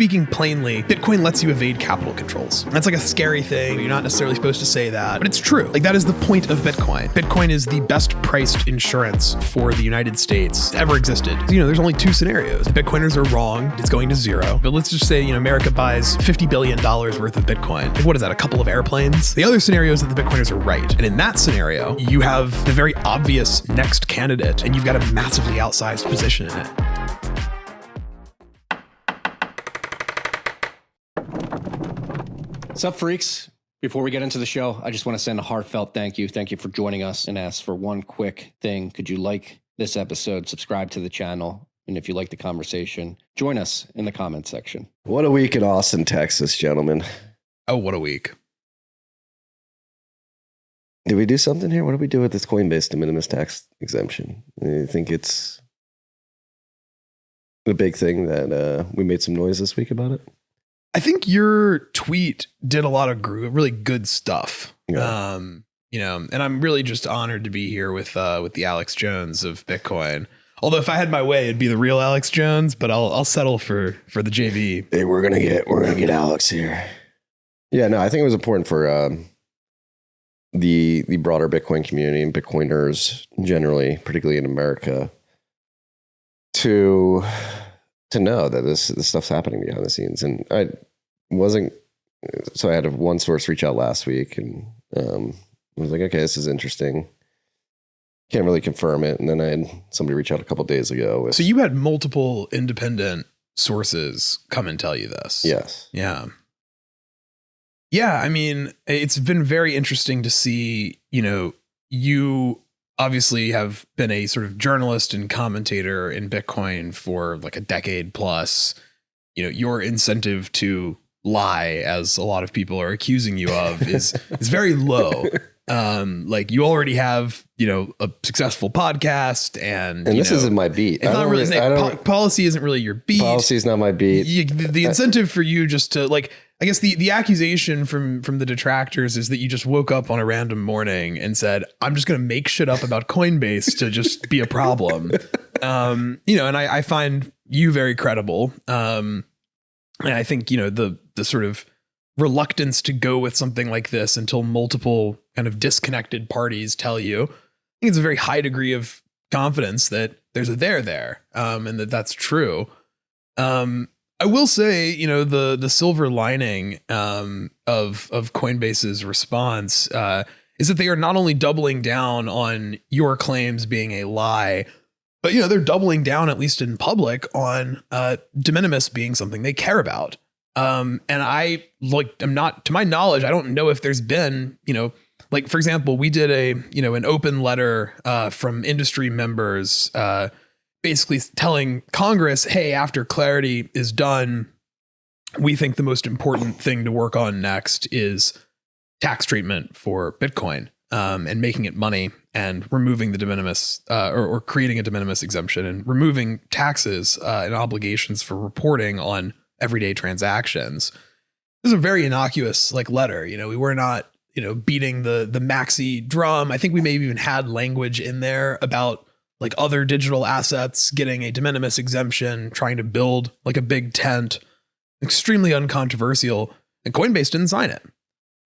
speaking plainly, Bitcoin lets you evade capital controls. That's like a scary thing. You're not necessarily supposed to say that, but it's true. Like that is the point of Bitcoin. Bitcoin is the best priced insurance for the United States ever existed. You know, there's only two scenarios. The Bitcoiners are wrong, it's going to zero. But let's just say, you know, America buys $50 billion worth of Bitcoin. Like, what is that, a couple of airplanes? The other scenario is that the Bitcoiners are right. And in that scenario, you have the very obvious next candidate, and you've got a massively outsized position in it. Sup, freaks? Before we get into the show, I just want to send a heartfelt thank you. Thank you for joining us, and ask for one quick thing. Could you like this episode, subscribe to the channel, and if you like the conversation, join us in the comment section. What a week in Austin, Texas, gentlemen. Oh, what a week. Did we do something here? What did we do with this Coinbase de minimis tax exemption? I think it's a big thing that we made some noise this week about it. I think your tweet did a lot of really good stuff. Yeah. You know, and I'm really just honored to be here with the Alex Jones of Bitcoin. Although if I had my way, it'd be the real Alex Jones, but I'll settle for the JV. Hey, we're gonna get Alex here. Yeah, no, I think it was important for the broader Bitcoin community and Bitcoiners generally, particularly in America, to know that this stuff's happening behind the scenes. And I had one source reach out last week, and I was like, okay, this is interesting. Can't really confirm it. And then I had somebody reach out a couple of days ago. So you had multiple independent sources come and tell you this. Yes. Yeah. Yeah. I mean, it's been very interesting to see, you know, you obviously have been a sort of journalist and commentator in Bitcoin for like a decade plus. You know, your incentive to lie, as a lot of people are accusing you of, is very low. Like you already have, you know, a successful podcast, and this isn't my beat. It's not really policy isn't really your beat. Policy is not my beat. The incentive for you just to, like, I guess the accusation from the detractors is that you just woke up on a random morning and said, I'm just going to make shit up about Coinbase to just be a problem. You know, and I find you very credible. And I think, you know, the sort of reluctance to go with something like this until multiple kind of disconnected parties tell you, I think it's a very high degree of confidence that there's a there, and that's true. I will say, you know, the silver lining of Coinbase's response is that they are not only doubling down on your claims being a lie, but, you know, they're doubling down, at least in public, on de minimis being something they care about. And I'm not, to my knowledge, I don't know if there's been, you know, like, for example, we did an open letter from industry members basically telling Congress, hey, after clarity is done, we think the most important thing to work on next is tax treatment for Bitcoin, and making it money, and removing the de minimis or creating a de minimis exemption, and removing taxes and obligations for reporting on everyday transactions. This is a very innocuous letter. You know, we were not, you know, beating the maxi drum. I think we maybe even had language in there about like other digital assets getting a de minimis exemption, trying to build like a big tent, extremely uncontroversial, and Coinbase didn't sign it.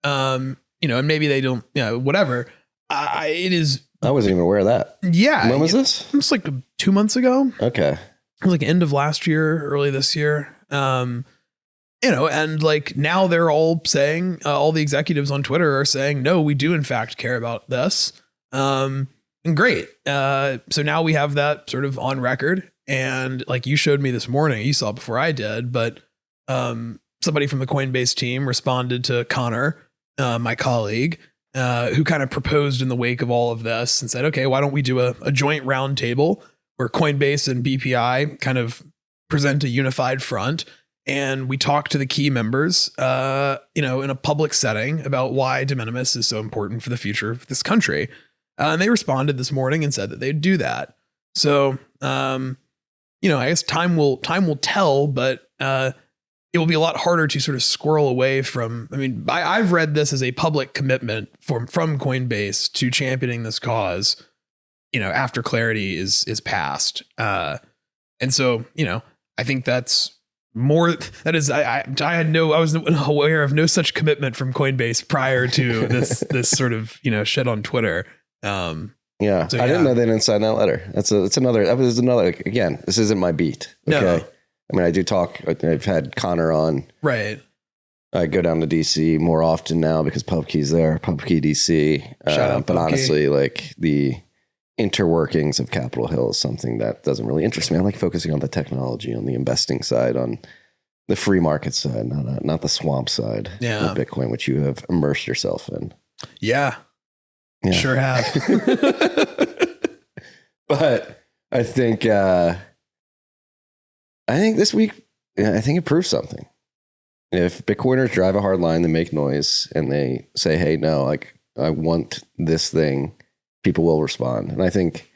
You know, and maybe they don't, you know, whatever. I wasn't even aware of that. Yeah. When was this? It was like 2 months ago. Okay. It was like end of last year, early this year. You know, and like now they're all saying, all the executives on Twitter are saying, no, we do in fact care about this. And great. So now we have that sort of on record. And like you showed me this morning, you saw it before I did, but somebody from the Coinbase team responded to Connor, my colleague, who kind of proposed in the wake of all of this and said, okay, why don't we do a joint round table where Coinbase and BPI kind of present a unified front, and we talk to the key members, you know, in a public setting about why de minimis is so important for the future of this country. And they responded this morning and said that they'd do that. So, you know, I guess time will tell, but it will be a lot harder to sort of squirrel away from. I mean, I've read this as a public commitment from Coinbase to championing this cause, you know, after clarity is passed. And so, you know, I think that's more. That is, I was aware of no such commitment from Coinbase prior to this sort of, shit on Twitter. Yeah, So, I didn't know they didn't sign that letter. That was another. Again, this isn't my beat. Okay, No. I mean, I do talk. I've had Connor on. Right. I go down to DC more often now because Pubkey's there. Pubkey DC. Shout out but Pubkey. honestly, like the interworkings of Capitol Hill is something that doesn't really interest me. I like focusing on the technology, on the investing side, on the free market side, not the swamp side of Bitcoin, which you have immersed yourself in. Yeah. Sure have. But I think this week, I think it proves something. If Bitcoiners drive a hard line, they make noise and they say, hey, no, like I want this thing, people will respond. And I think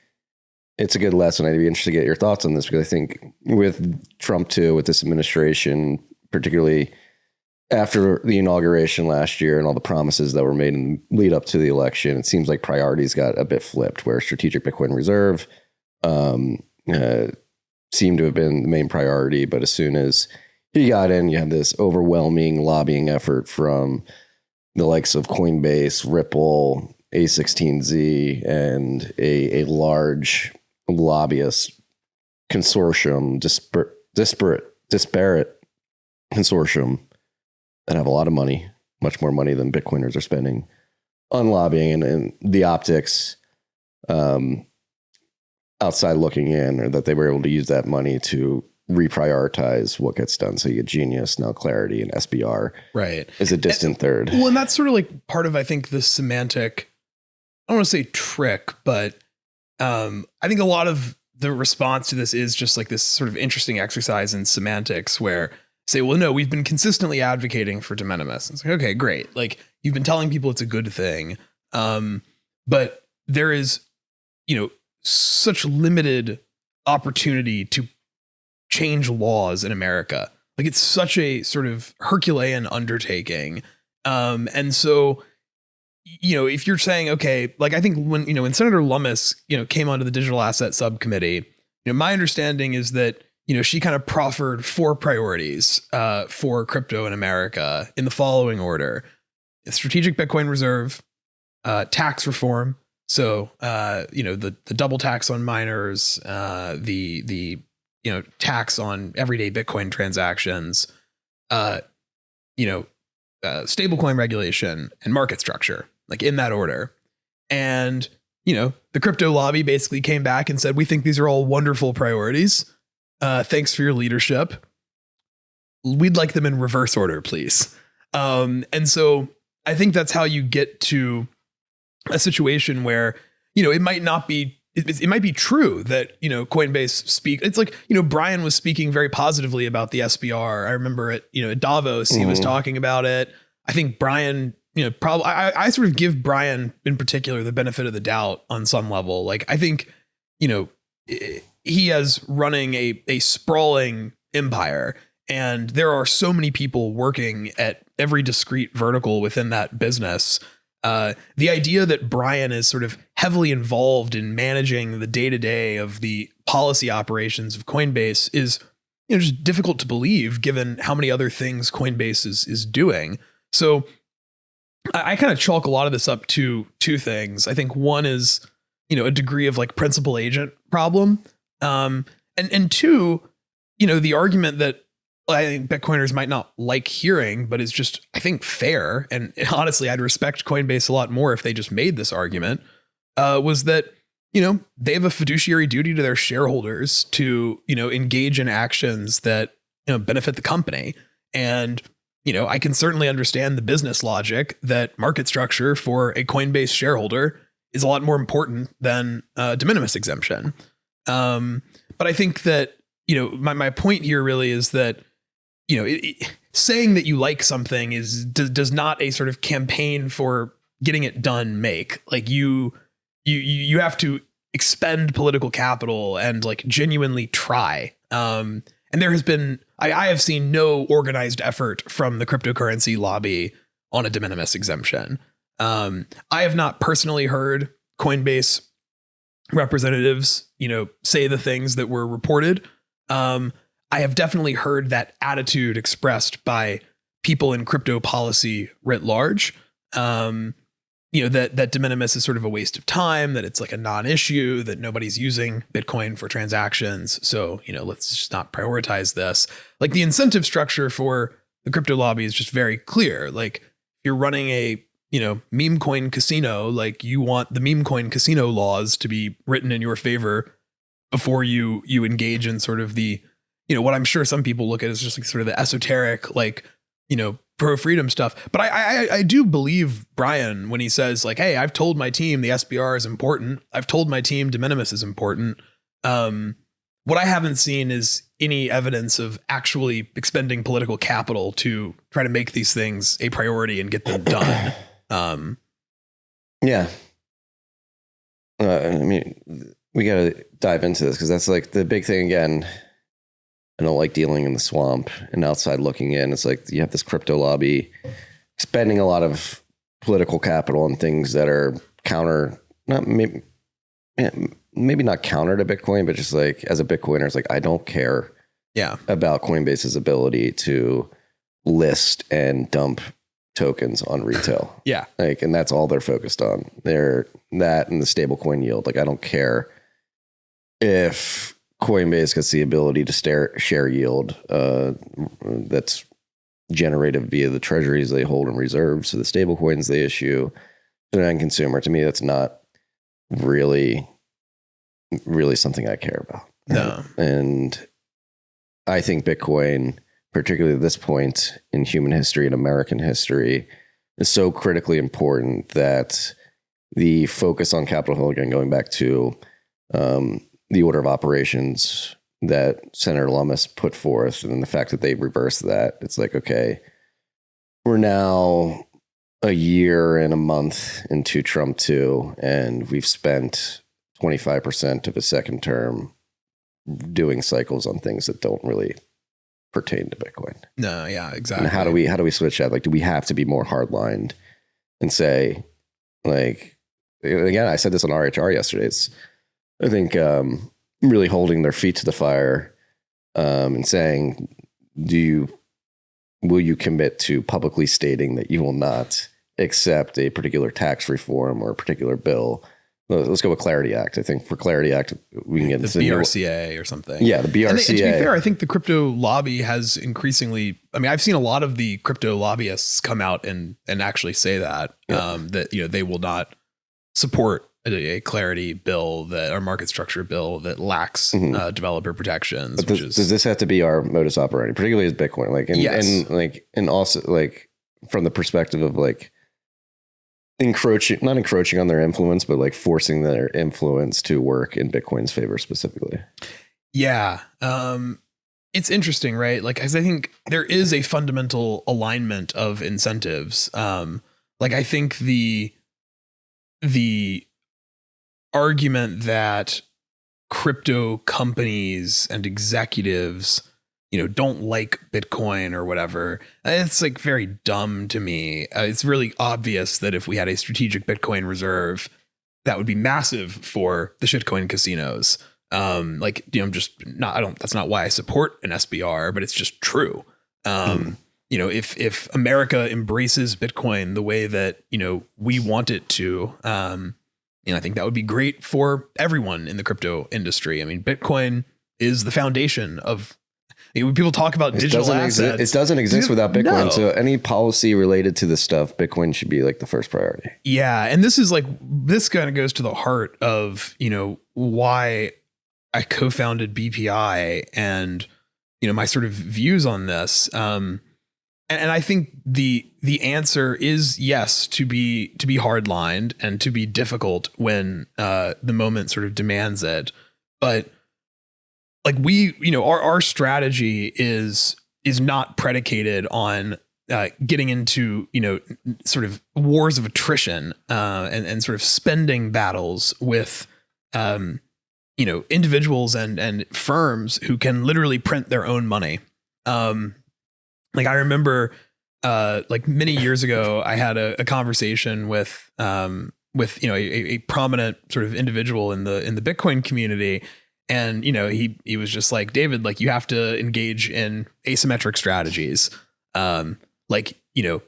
it's a good lesson. I'd be interested to get your thoughts on this because I think with Trump too, with this administration, particularly after the inauguration last year and all the promises that were made in lead up to the election, it seems like priorities got a bit flipped where strategic Bitcoin reserve seemed to have been the main priority. But as soon as he got in, you had this overwhelming lobbying effort from the likes of Coinbase, Ripple, A16Z, and a large lobbyist consortium, disparate consortium that have a lot of money, much more money than Bitcoiners are spending on lobbying, and the optics outside looking in, or that they were able to use that money to reprioritize what gets done. So you get Genius, now Clarity, and SBR is a distant third. Well, and that's sort of like part of, I think, the semantic, I don't want to say trick, but I think a lot of the response to this is just like this sort of interesting exercise in semantics where say, well, no, we've been consistently advocating for de minimis. It's like, okay, great. Like you've been telling people it's a good thing. But there is, such limited opportunity to change laws in America. Like it's such a sort of Herculean undertaking. And so, if you're saying, okay, like I think when Senator Lummis, came onto the digital asset subcommittee, my understanding is that, she kind of proffered 4 priorities for crypto in America in the following order: strategic Bitcoin reserve, tax reform. So, the double tax on miners, the tax on everyday Bitcoin transactions, stablecoin regulation, and market structure, like in that order. And, the crypto lobby basically came back and said, we think these are all wonderful priorities. Thanks for your leadership. We'd like them in reverse order, please. And so I think that's how you get to a situation where, it might not be, it might be true that, Coinbase it's like, Brian was speaking very positively about the SBR. I remember at Davos, he was talking about it. I think Brian, probably, I sort of give Brian in particular the benefit of the doubt on some level. Like, I think, he has running a sprawling empire, and there are so many people working at every discrete vertical within that business. The idea that Brian is sort of heavily involved in managing the day-to-day of the policy operations of Coinbase is, just difficult to believe given how many other things Coinbase is doing. So I kind of chalk a lot of this up to 2 things. I think one is, a degree of like principal agent problem. And 2, the argument that I think Bitcoiners might not like hearing, but is just, I think, fair. And honestly, I'd respect Coinbase a lot more if they just made this argument, was that, they have a fiduciary duty to their shareholders to, engage in actions that, benefit the company. And, I can certainly understand the business logic that market structure for a Coinbase shareholder is a lot more important than de minimis exemption. But I think that, my point here really is that, saying that you like something does not a sort of campaign for getting it done make. Like you have to expend political capital and like genuinely try. And there has been, I have seen no organized effort from the cryptocurrency lobby on a de minimis exemption. I have not personally heard Coinbase representatives, say the things that were reported. I have definitely heard that attitude expressed by people in crypto policy writ large. That de minimis is sort of a waste of time, that it's like a non-issue, that nobody's using Bitcoin for transactions. So, let's just not prioritize this. Like the incentive structure for the crypto lobby is just very clear. Like you're running a, meme coin casino, like you want the meme coin casino laws to be written in your favor before you engage in sort of the, what I'm sure some people look at as just like sort of the esoteric, like, pro freedom stuff. But I do believe Brian when he says like, hey, I've told my team the SBR is important. I've told my team de minimis is important. What I haven't seen is any evidence of actually expending political capital to try to make these things a priority and get them done. Yeah. We got to dive into this because that's like the big thing again. I don't like dealing in the swamp and outside looking in. It's like you have this crypto lobby spending a lot of political capital on things that are maybe not counter to Bitcoin, but just like as a Bitcoiner, it's like, I don't care about Coinbase's ability to list and dump tokens on retail. Yeah. Like, and that's all they're focused on. They're that and the stable coin yield. Like, I don't care if Coinbase gets the ability to share yield that's generated via the treasuries they hold in reserve. So the stable coins they issue to the end consumer, to me, that's not really something I care about. No. And I think Bitcoin, particularly at this point in human history and American history, is so critically important that the focus on Capitol Hill, again, going back to the order of operations that Senator Lummis put forth and the fact that they reversed that, it's like, okay, we're now a year and a month into Trump 2, and we've spent 25% of a second term doing cycles on things that don't really pertain to Bitcoin. No, yeah, exactly. And how do we switch that? Like, do we have to be more hardlined and say, like, again, I said this on RHR yesterday, I think really holding their feet to the fire and saying, will you commit to publicly stating that you will not accept a particular tax reform or a particular bill? Let's go with Clarity Act. I think for Clarity Act, we can get the BRCA or something. Yeah, the BRCA. And to be fair, I think the crypto lobby has increasingly, I've seen a lot of the crypto lobbyists come out and actually say that, that, they will not support a Clarity bill or market structure bill that lacks developer protections. But does this have to be our modus operandi, particularly as Bitcoin? Like, and also like from the perspective of like not encroaching on their influence, but like forcing their influence to work in Bitcoin's favor specifically. Yeah. It's interesting, right? Like, as I think there is a fundamental alignment of incentives. Like, I think the argument that crypto companies and executives, don't like Bitcoin or whatever, it's like very dumb to me. It's really obvious that if we had a strategic Bitcoin reserve, that would be massive for the shitcoin casinos. That's not why I support an SBR, but it's just true. If America embraces Bitcoin the way that, we want it to, I think that would be great for everyone in the crypto industry. Bitcoin is the foundation of, when people talk about digital assets. It doesn't exist without Bitcoin. No. So any policy related to this stuff, Bitcoin should be like the first priority. Yeah. And this kind of goes to the heart of, why I co-founded BPI and, my sort of views on this. And I think the answer is yes, to be hardlined and to be difficult when the moment sort of demands it. But like our strategy is not predicated on getting into, sort of wars of attrition and sort of spending battles with, individuals and firms who can literally print their own money. Like I remember, many years ago, I had a conversation with a prominent sort of individual in the Bitcoin community, And, he was just like, David, like, you have to engage in asymmetric strategies. Bitcoiners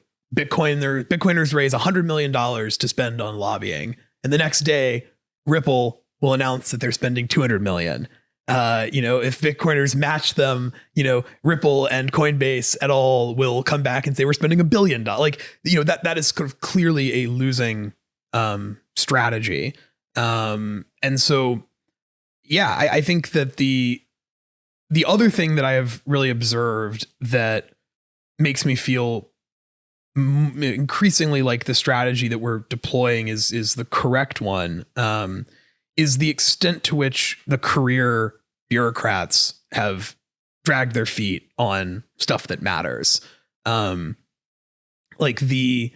raise $100 million to spend on lobbying. And the next day, Ripple will announce that they're spending $200 million. If Bitcoiners match them, Ripple and Coinbase et al. Will come back and say we're spending $1 billion. That is kind of clearly a losing strategy. And so, yeah, I think that the other thing that I have really observed that makes me feel increasingly like the strategy that we're deploying is the correct one, is the extent to which the career bureaucrats have dragged their feet on stuff that matters. Like the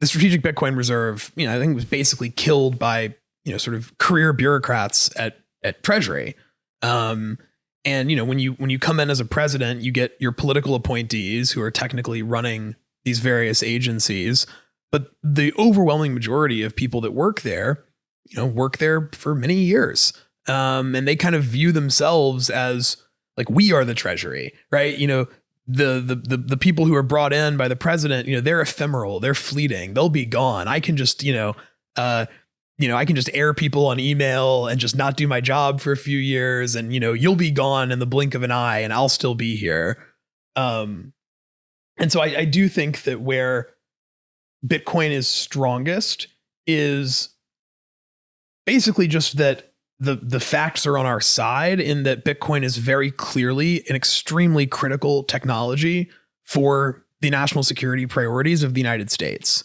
strategic Bitcoin reserve, I think was basically killed by, sort of career bureaucrats at Treasury. And, when you come in as a president, you get your political appointees who are technically running these various agencies, but the overwhelming majority of people that work there for many years. And they kind of view themselves as like, we are the Treasury, right? The people who are brought in by the president, they're ephemeral, they're fleeting, they'll be gone. I can just, I can just air people on email and just not do my job for a few years. And, you'll be gone in the blink of an eye and I'll still be here. And so I do think that where Bitcoin is strongest is basically just that the facts are on our side, in that Bitcoin is very clearly an extremely critical technology for the national security priorities of the United States,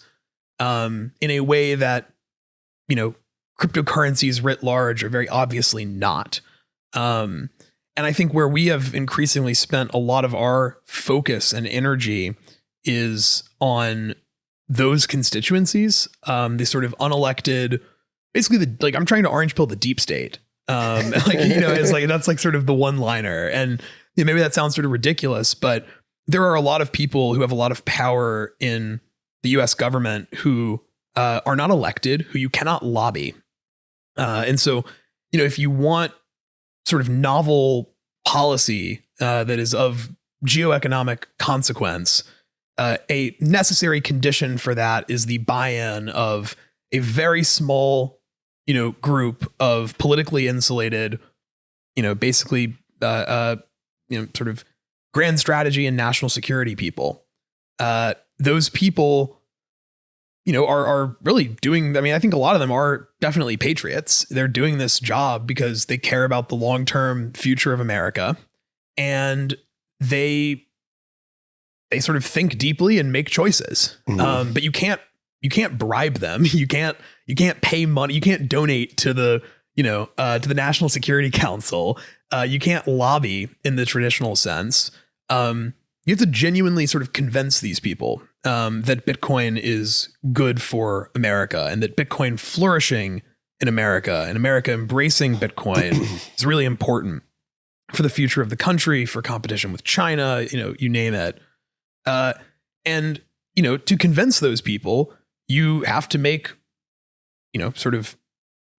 in a way that, cryptocurrencies writ large are very obviously not. And I think where we have increasingly spent a lot of our focus and energy is on those constituencies, the sort of unelected, basically I'm trying to orange pill the deep state. It's like, that's like sort of the one liner. And maybe that sounds sort of ridiculous, but there are a lot of people who have a lot of power in the US government who are not elected, who you cannot lobby. And so, if you want sort of novel policy that is of geoeconomic consequence, a necessary condition for that is the buy-in of a very small, group of politically insulated, basically, sort of grand strategy and national security people. Those people, are really doing, I think a lot of them are definitely patriots. They're doing this job because they care about the long-term future of America, and they sort of think deeply and make choices. Mm-hmm. But you can't bribe them. You can't pay money. You can't donate to the National Security Council. You can't lobby in the traditional sense. You have to genuinely sort of convince these people that Bitcoin is good for America, and that Bitcoin flourishing in America and America embracing Bitcoin is really important for the future of the country, for competition with China, you name it. And to convince those people, you have to make, sort of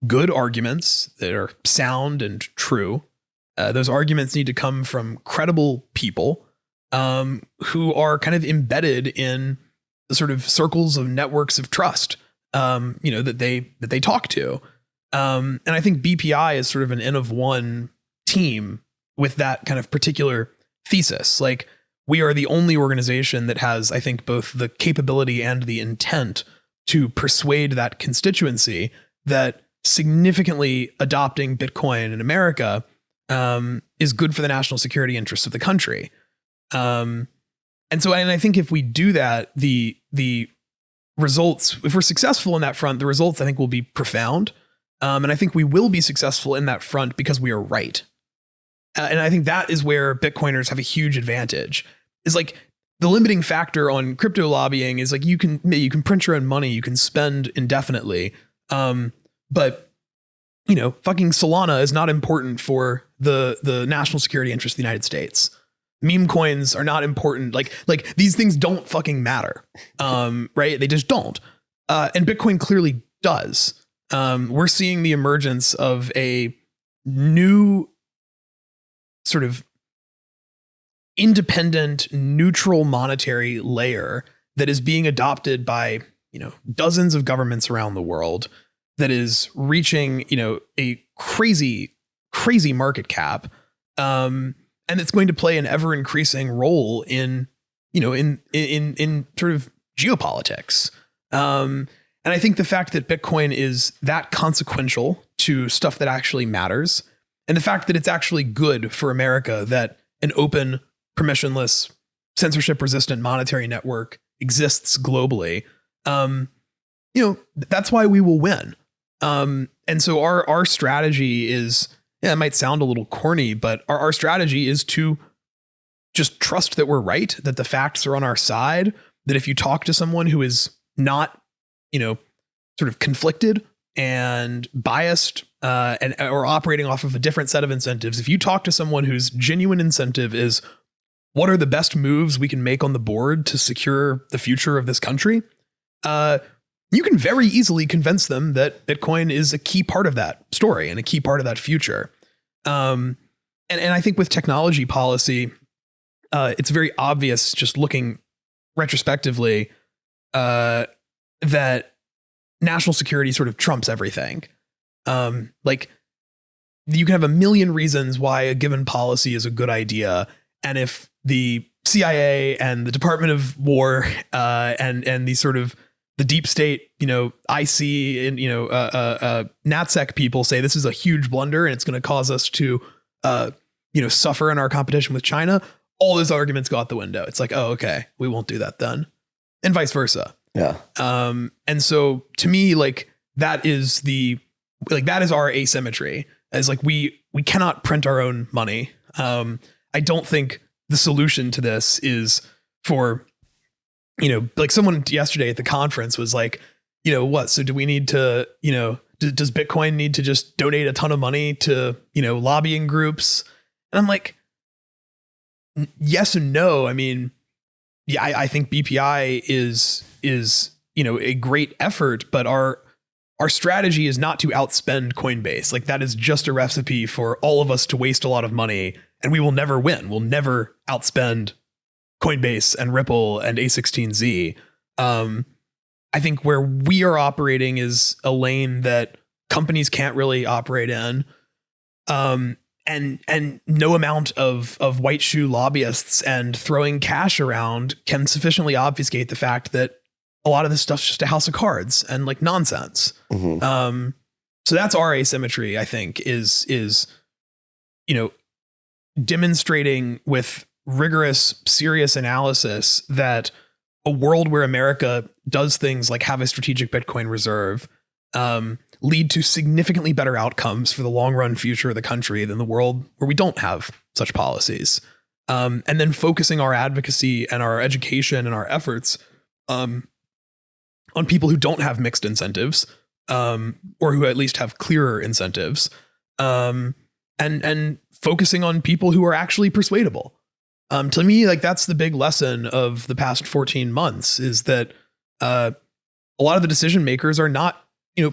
good arguments that are sound and true. Those arguments need to come from credible people who are kind of embedded in the sort of circles of networks of trust, that they talk to. And I think BPI is sort of an N of one team with that kind of particular thesis. Like, we are the only organization that has, I think, both the capability and the intent to persuade that constituency that significantly adopting Bitcoin in America is good for the national security interests of the country. And I think if we do that, the results, if we're successful in that front, the results I think will be profound. And I think we will be successful in that front because we are right. And I think that is where Bitcoiners have a huge advantage. Is like the limiting factor on crypto lobbying is like, you can print your own money, you can spend indefinitely. But fucking Solana is not important for the national security interest of the United States. Meme coins are not important. Like these things don't fucking matter. Right? They just don't. And Bitcoin clearly does. We're seeing the emergence of a new sort of independent, neutral monetary layer that is being adopted by, dozens of governments around the world, that is reaching, a crazy market cap. And it's going to play an ever increasing role in sort of geopolitics. And I think the fact that Bitcoin is that consequential to stuff that actually matters, and the fact that it's actually good for America that an open, permissionless, censorship-resistant monetary network exists globally, that's why we will win. And so our strategy is, it might sound a little corny, but our strategy is to just trust that we're right, that the facts are on our side, that if you talk to someone who is not, sort of conflicted and biased, or operating off of a different set of incentives, if you talk to someone whose genuine incentive is what are the best moves we can make on the board to secure the future of this country, you can very easily convince them that Bitcoin is a key part of that story and a key part of that future. And I think with technology policy, it's very obvious, just looking retrospectively, that national security sort of trumps everything. Like, you can have a million reasons why a given policy is a good idea, and if the CIA and the Department of War and the sort of the deep state, IC and NatSec people say this is a huge blunder and it's going to cause us to suffer in our competition with China, all those arguments go out the window. It's like, oh, okay, we won't do that then, and vice versa. Yeah. And so to me, that is our asymmetry, as we cannot print our own money. I don't think the solution to this is for, someone yesterday at the conference was like, what? So do we need to, does Bitcoin need to just donate a ton of money to, lobbying groups? And I'm like, yes and no. I mean, yeah, I think BPI is a great effort, but our strategy is not to outspend Coinbase. That is just a recipe for all of us to waste a lot of money, and we will never win. We'll never outspend Coinbase and Ripple and A16Z. I think where we are operating is a lane that companies can't really operate in. And no amount of white shoe lobbyists and throwing cash around can sufficiently obfuscate the fact that a lot of this stuff's just a house of cards and nonsense. Mm-hmm. So that's our asymmetry, I think, is demonstrating with rigorous, serious analysis that a world where America does things like have a strategic Bitcoin reserve, lead to significantly better outcomes for the long run future of the country than the world where we don't have such policies. And then focusing our advocacy and our education and our efforts on people who don't have mixed incentives, or who at least have clearer incentives, and focusing on people who are actually persuadable. To me, that's the big lesson of the past 14 months, is that a lot of the decision makers are not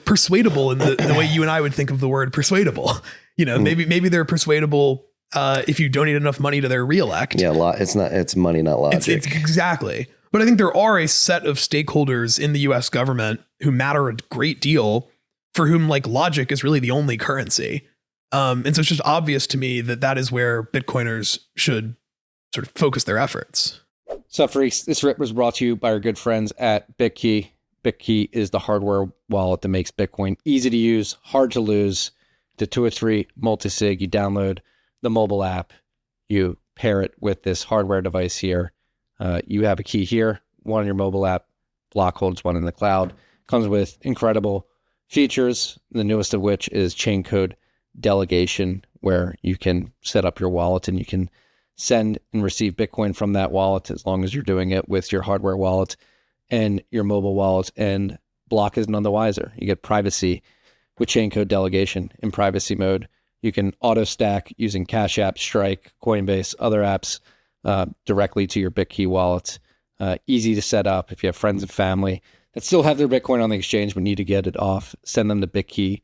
persuadable in the way you and I would think of the word persuadable. Maybe they're persuadable if you donate enough money to their reelect. Yeah, it's money, not logic. It's exactly. But I think there are a set of stakeholders in the US government who matter a great deal, for whom logic is really the only currency. And so it's just obvious to me that is where Bitcoiners should sort of focus their efforts. So, freaks, this rip was brought to you by our good friends at Bitkey. Bitkey is the hardware wallet that makes Bitcoin easy to use, hard to lose. The 2 or 3 multi-sig. You download the mobile app, you pair it with this hardware device here. You have a key here, one on your mobile app, Block holds one in the cloud. Comes with incredible features, the newest of which is chain code delegation, where you can set up your wallet and you can send and receive Bitcoin from that wallet, as long as you're doing it with your hardware wallet and your mobile wallet. And Block is none the wiser. You get privacy with chain code delegation in privacy mode. You can auto stack using Cash App, Strike, Coinbase, other apps directly to your Bitkey wallet. Easy to set up. If you have friends and family that still have their Bitcoin on the exchange but need to get it off, send them to Bitkey.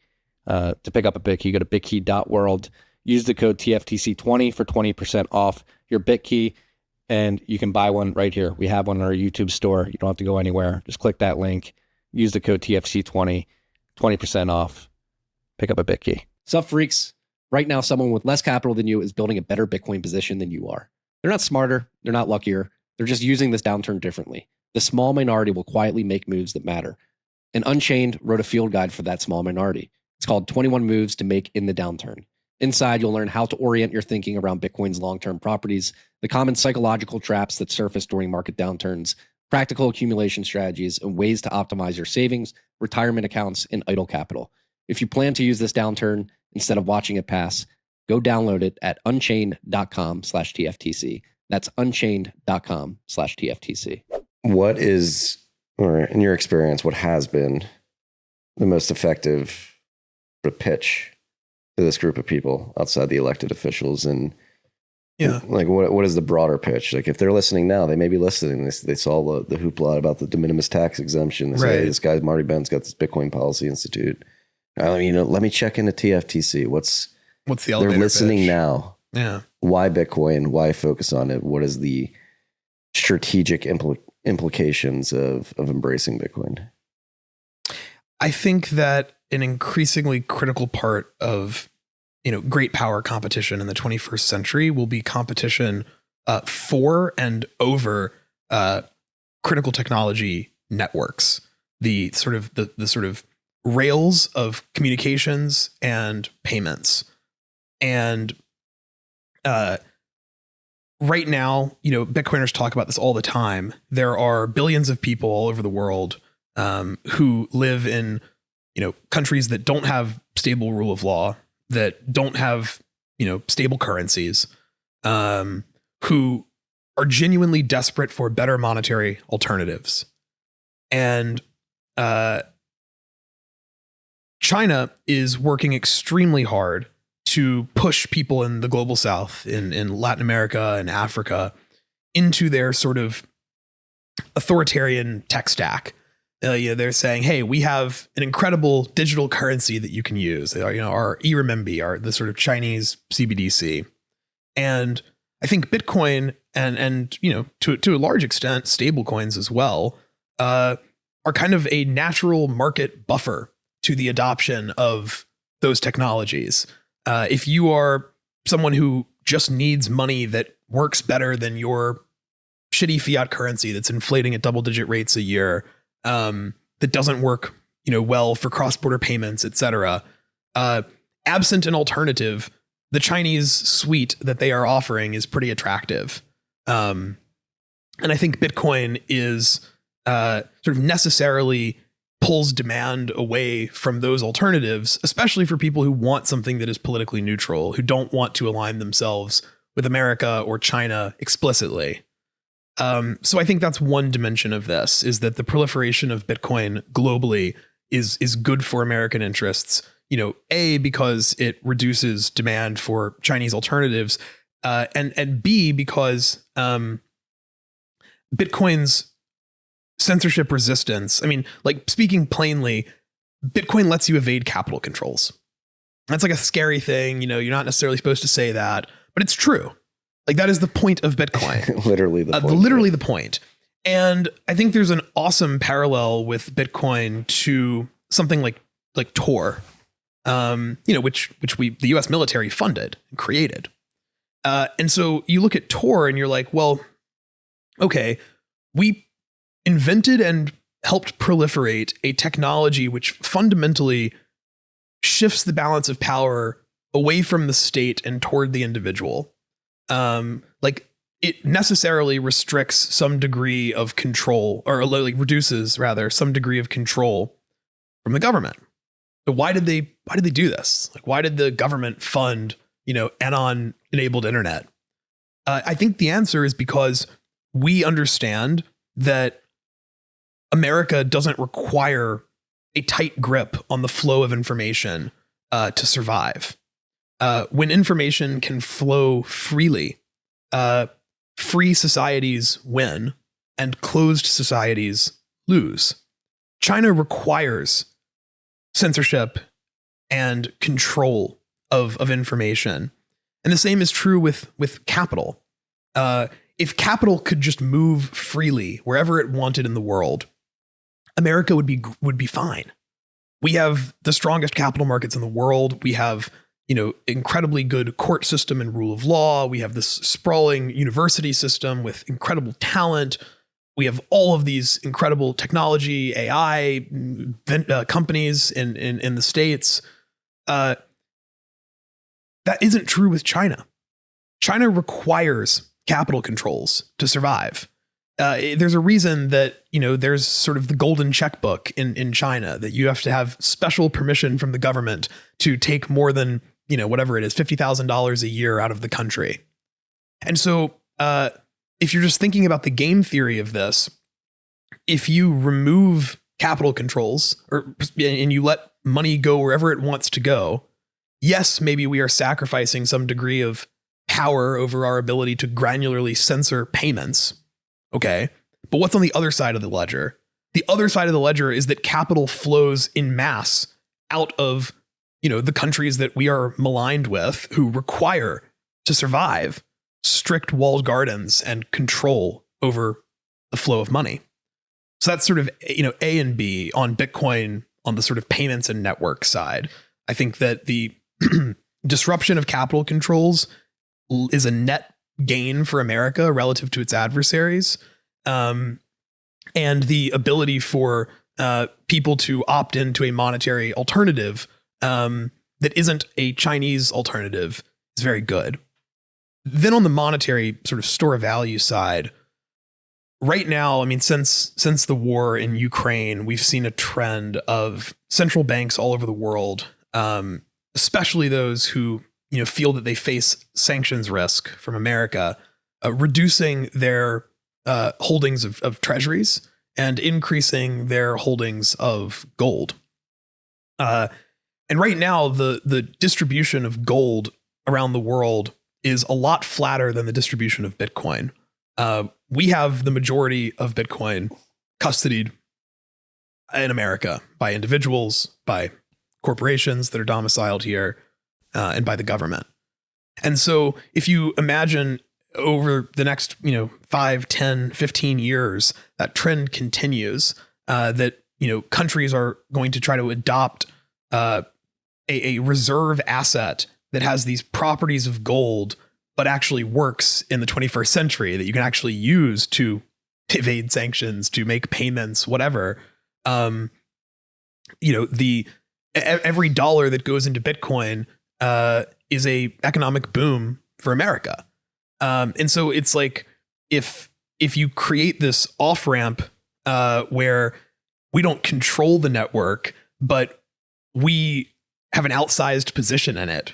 To pick up a Bitkey, go to bitkey.world. use the code TFTC20 for 20% off your Bitkey. And you can buy one right here. We have one in our YouTube store. You don't have to go anywhere. Just click that link. Use the code TFTC20, 20% off. Pick up a Bitkey. Sup, freaks? Right now, someone with less capital than you is building a better Bitcoin position than you are. They're not smarter. They're not luckier. They're just using this downturn differently. The small minority will quietly make moves that matter. And Unchained wrote a field guide for that small minority. It's called 21 Moves to Make in the Downturn. Inside, you'll learn how to orient your thinking around Bitcoin's long-term properties, the common psychological traps that surface during market downturns, practical accumulation strategies, and ways to optimize your savings, retirement accounts, and idle capital. If you plan to use this downturn instead of watching it pass, go download it at unchained.com/TFTC. That's unchained.com/TFTC. What is, or in your experience, what has been the most effective pitch to this group of people outside the elected officials? And like, what is the broader pitch? Like, if they're listening now, they may be listening. They saw the hoopla about the minimus tax exemption. They say, hey, this guy Marty Ben's got this Bitcoin Policy Institute. Let me check into TFTC. What's the elevator? They're listening pitch now. Yeah. Why Bitcoin? Why focus on it? What is the strategic implications of embracing Bitcoin? I think that an increasingly critical part of, great power competition in the 21st century will be competition for and over critical technology networks, the sort of rails of communications and payments. And right now, Bitcoiners talk about this all the time. There are billions of people all over the world who live in, countries that don't have stable rule of law, that don't have, stable currencies, who are genuinely desperate for better monetary alternatives. And China is working extremely hard to push people in the global south, in Latin America and Africa, into their sort of authoritarian tech stack. They're saying, hey, we have an incredible digital currency that you can use. Our e-renminbi, the sort of Chinese CBDC. And I think Bitcoin and to a large extent, stable coins as well, are kind of a natural market buffer to the adoption of those technologies. If you are someone who just needs money that works better than your shitty fiat currency that's inflating at double-digit rates a year, that doesn't work, well for cross-border payments, et cetera, absent an alternative, the Chinese suite that they are offering is pretty attractive. And I think Bitcoin is sort of necessarily pulls demand away from those alternatives, especially for people who want something that is politically neutral, who don't want to align themselves with America or China explicitly. So I think that's one dimension of this, is that the proliferation of Bitcoin globally is good for American interests, A, because it reduces demand for Chinese alternatives, and B, because Bitcoin's censorship resistance. I mean, like, speaking plainly, Bitcoin lets you evade capital controls. That's like a scary thing. You're not necessarily supposed to say that, but it's true. Like, that is the point of Bitcoin. Literally the point. Literally the point. And I think there's an awesome parallel with Bitcoin to something like Tor, which the US military funded and created. And so you look at Tor and you're like, well, okay, we invented and helped proliferate a technology which fundamentally shifts the balance of power away from the state and toward the individual. It necessarily restricts some degree of control, or reduces rather some degree of control from the government. But why did they do this? Like, why did the government fund, anon enabled internet? I think the answer is because we understand that America doesn't require a tight grip on the flow of information to survive. When information can flow freely, free societies win and closed societies lose. China requires censorship and control of information. And the same is true with capital. If capital could just move freely wherever it wanted in the world, America would be fine. We have the strongest capital markets in the world. We have, incredibly good court system and rule of law. We have this sprawling university system with incredible talent. We have all of these incredible technology, AI companies in the States. That isn't true with China. China requires capital controls to survive. There's a reason that, there's sort of the golden checkbook in China, that you have to have special permission from the government to take more than, whatever it is, $50,000 a year out of the country. And so if you're just thinking about the game theory of this, if you remove capital controls and you let money go wherever it wants to go, yes, maybe we are sacrificing some degree of power over our ability to granularly censor payments. Okay. But what's on the other side of the ledger? The other side of the ledger is that capital flows in mass out of, the countries that we are maligned with, who require to survive strict walled gardens and control over the flow of money. So that's sort of, A and B on Bitcoin on the sort of payments and network side. I think that the disruption of capital controls is a net gain for America relative to its adversaries. And the ability for people to opt into a monetary alternative that isn't a Chinese alternative is very good. Then on the monetary sort of store of value side, right now, since the war in Ukraine, we've seen a trend of central banks all over the world, especially those who feel that they face sanctions risk from America, reducing their holdings of treasuries and increasing their holdings of gold. And right now, the distribution of gold around the world is a lot flatter than the distribution of Bitcoin. We have the majority of Bitcoin custodied in America by individuals, by corporations that are domiciled here, and by the government. And so if you imagine over the next, 5, 10, 15 years, that trend continues, that, countries are going to try to adopt a reserve asset that has these properties of gold, but actually works in the 21st century, that you can actually use to evade sanctions, to make payments, whatever. Every dollar that goes into Bitcoin is a economic boom for America. And so it's like, if you create this off ramp where we don't control the network, but we have an outsized position in it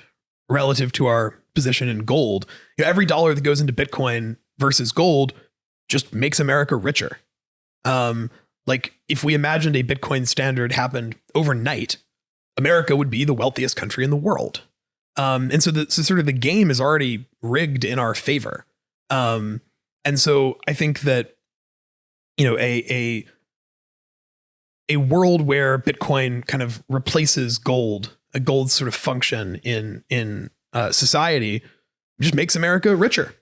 relative to our position in gold, every dollar that goes into Bitcoin versus gold just makes America richer. Like if we imagined a Bitcoin standard happened overnight, America would be the wealthiest country in the world. And so sort of the game is already rigged in our favor. And so I think that, a world where Bitcoin kind of replaces gold, a gold sort of function in society, just makes America richer.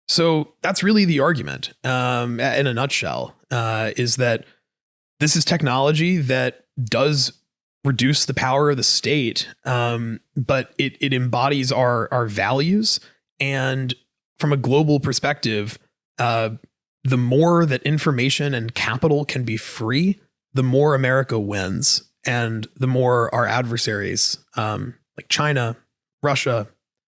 So that's really the argument, in a nutshell, is that this is technology that does reduce the power of the state, but it embodies our values. And from a global perspective, the more that information and capital can be free, the more America wins, and the more our adversaries, like China, Russia,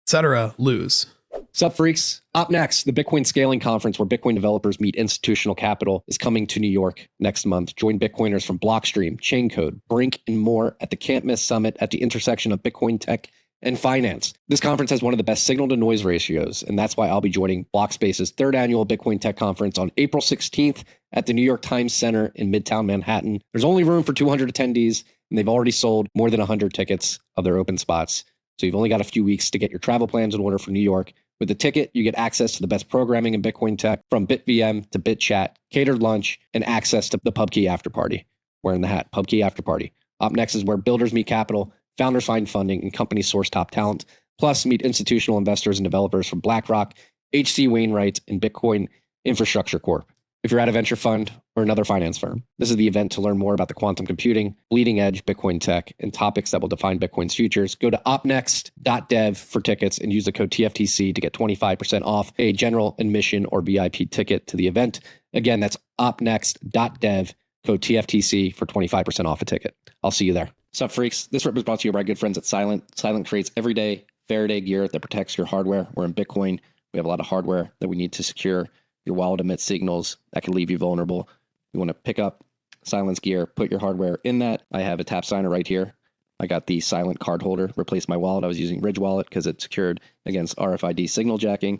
etc., lose. Sup, freaks? Up next, the Bitcoin Scaling Conference, where Bitcoin developers meet institutional capital, is coming to New York next month. Join Bitcoiners from Blockstream, Chaincode, Brink, and more at the Can't Miss Summit at the intersection of Bitcoin tech and finance. This conference has one of the best signal-to-noise ratios, and that's why I'll be joining Blockspace's third annual Bitcoin Tech Conference on April 16th at the New York Times Center in Midtown Manhattan. There's only room for 200 attendees, and they've already sold more than 100 tickets of their open spots. So you've only got a few weeks to get your travel plans in order for New York. With the ticket, you get access to the best programming in Bitcoin tech, from BitVM to BitChat, catered lunch, and access to the Pubkey after party. Wearing the hat, Pubkey after party. Up next is where builders meet capital, founders find funding, and companies source top talent. Plus, meet institutional investors and developers from BlackRock, H.C. Wainwright, and Bitcoin Infrastructure Corp. If you're at a venture fund or another finance firm, this is the event to learn more about the quantum computing, bleeding edge Bitcoin tech, and topics that will define Bitcoin's futures. Go to OPNEXT.dev for tickets and use the code TFTC to get 25% off a general admission or VIP ticket to the event. Again, that's OPNEXT.dev, code TFTC for 25% off a ticket. I'll see you there. What's up, freaks? This rip is brought to you by our good friends at Silent. Silent creates everyday Faraday gear that protects your hardware. We're in Bitcoin. We have a lot of hardware that we need to secure. Your wallet emits signals that can leave you vulnerable. You want to pick up Silent's gear, put your hardware in that. I have a tap signer right here. I got the Silent card holder, replaced my wallet. I was using Ridge Wallet because it's secured against RFID signal jacking.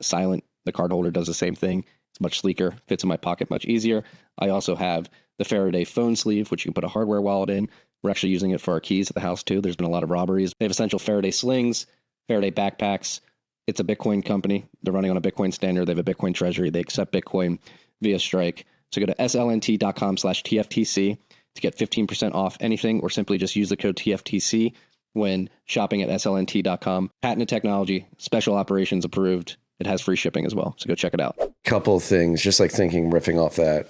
Silent, the card holder, does the same thing. It's much sleeker, fits in my pocket much easier. I also have the Faraday phone sleeve, which you can put a hardware wallet in. We're actually using it for our keys at the house too. There's been a lot of robberies. They have essential Faraday slings, Faraday backpacks. It's a Bitcoin company. They're running on a Bitcoin standard. They have a Bitcoin treasury. They accept Bitcoin via Strike. So go to slnt.com/TFTC to get 15% off anything, or simply just use the code TFTC when shopping at slnt.com. Patented technology, special operations approved. It has free shipping as well. So go check it out. Couple of things, just like thinking, riffing off that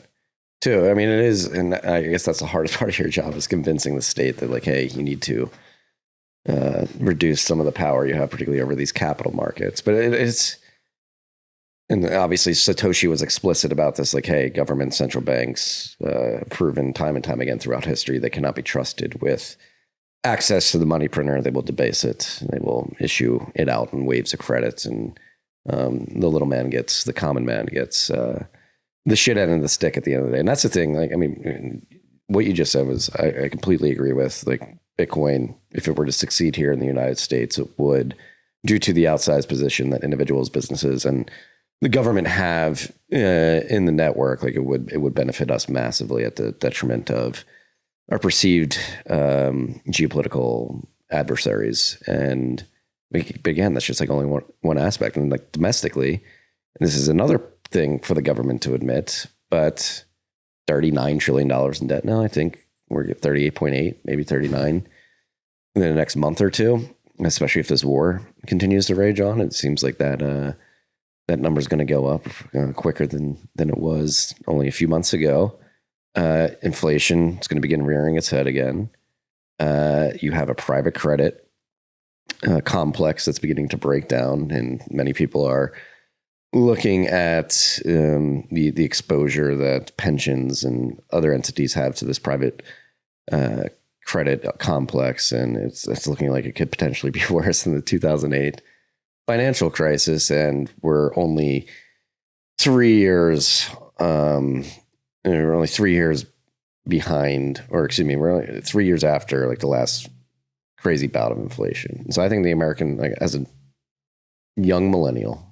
too. I mean, it is, and I guess that's the hardest part of your job, is convincing the state that, like, hey, you need to reduce some of the power you have, particularly over these capital markets. But it's, and obviously Satoshi was explicit about this, like, hey, government, central banks, proven time and time again throughout history, they cannot be trusted with access to the money printer. They will debase it. They will issue it out in waves of credit, and the little man gets, the common man gets the shit end of the stick at the end of the day. And that's the thing. Like, I mean, what you just said was, I completely agree with. Like, Bitcoin, if it were to succeed here in the United States, it would, due to the outsized position that individuals, businesses, and the government have in the network, like, it would benefit us massively at the detriment of our perceived geopolitical adversaries. And again, that's just like only one aspect. And like domestically, and this is another thing for the government to admit, but $39 trillion in debt now. I think we're at 38.8, maybe 39 in the next month or two, especially if this war continues to rage on. It seems like that number is going to go up quicker than it was only a few months ago. Inflation is going to begin rearing its head again. You have a private credit complex that's beginning to break down, and many people are looking at the exposure that pensions and other entities have to this private credit complex, and it's looking like it could potentially be worse than the 2008 financial crisis. And we're only 3 years, we're only 3 years behind, or excuse me, we're only 3 years after like the last crazy bout of inflation. So I think the American, like, as a younger millennial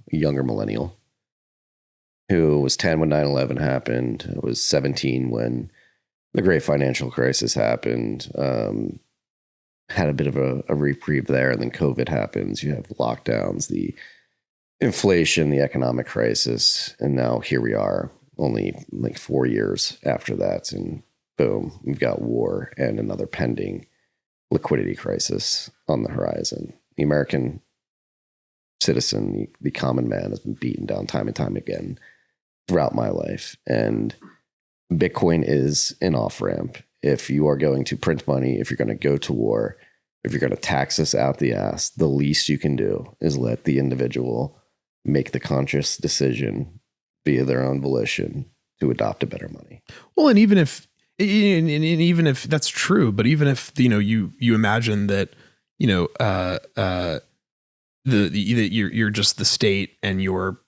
who was 10 when 9/11 happened, was 17 when the great financial crisis happened, had a bit of a reprieve there, and then COVID happens. You have lockdowns, the inflation, the economic crisis, and now here we are only like 4 years after that, and boom, we've got war and another pending liquidity crisis on the horizon. The American citizen, the common man, has been beaten down time and time again throughout my life. And Bitcoin is an off-ramp. If you are going to print money, if you're going to go to war, if you're going to tax us out the ass, the least you can do is let the individual make the conscious decision via their own volition to adopt a better money. Well, and even if that's true, but even if, you imagine that, you're just the state, and you're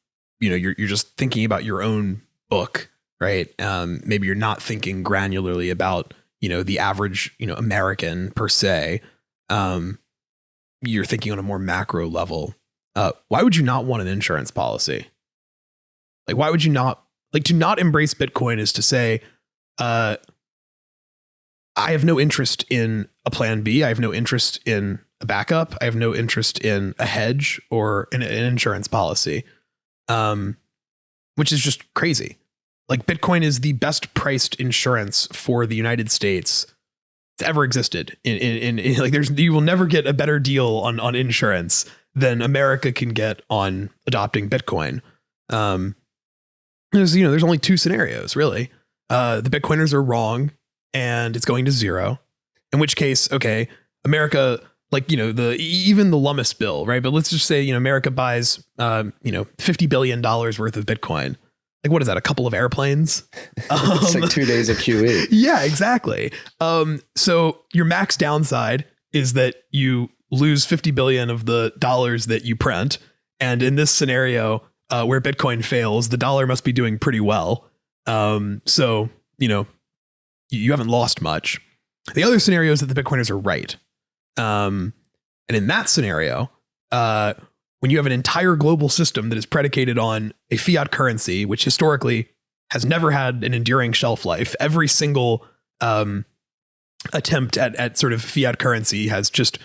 just thinking about your own book, right? Maybe you're not thinking granularly about, the average, American per se. You're thinking on a more macro level. Why would you not want an insurance policy? Like, why would you not, like, to not embrace Bitcoin is to say, I have no interest in a plan B. I have no interest in a backup. I have no interest in a hedge or an insurance policy, which is just crazy. Like, Bitcoin is the best priced insurance for the United States ever existed in like you will never get a better deal on insurance than America can get on adopting Bitcoin. There's only two scenarios really. The Bitcoiners are wrong and it's going to zero, in which case, okay, America, like, even the Lummis bill, right? But let's just say, America buys, $50 billion worth of Bitcoin. Like, what is that? A couple of airplanes? It's like 2 days of QE. Yeah, exactly. So your max downside is that you lose 50 billion of the dollars that you print. And in this scenario, where Bitcoin fails, the dollar must be doing pretty well. So, you haven't lost much. The other scenario is that the Bitcoiners are right. And in that scenario, when you have an entire global system that is predicated on a fiat currency, which historically has never had an enduring shelf life, every single attempt at sort of fiat currency has just,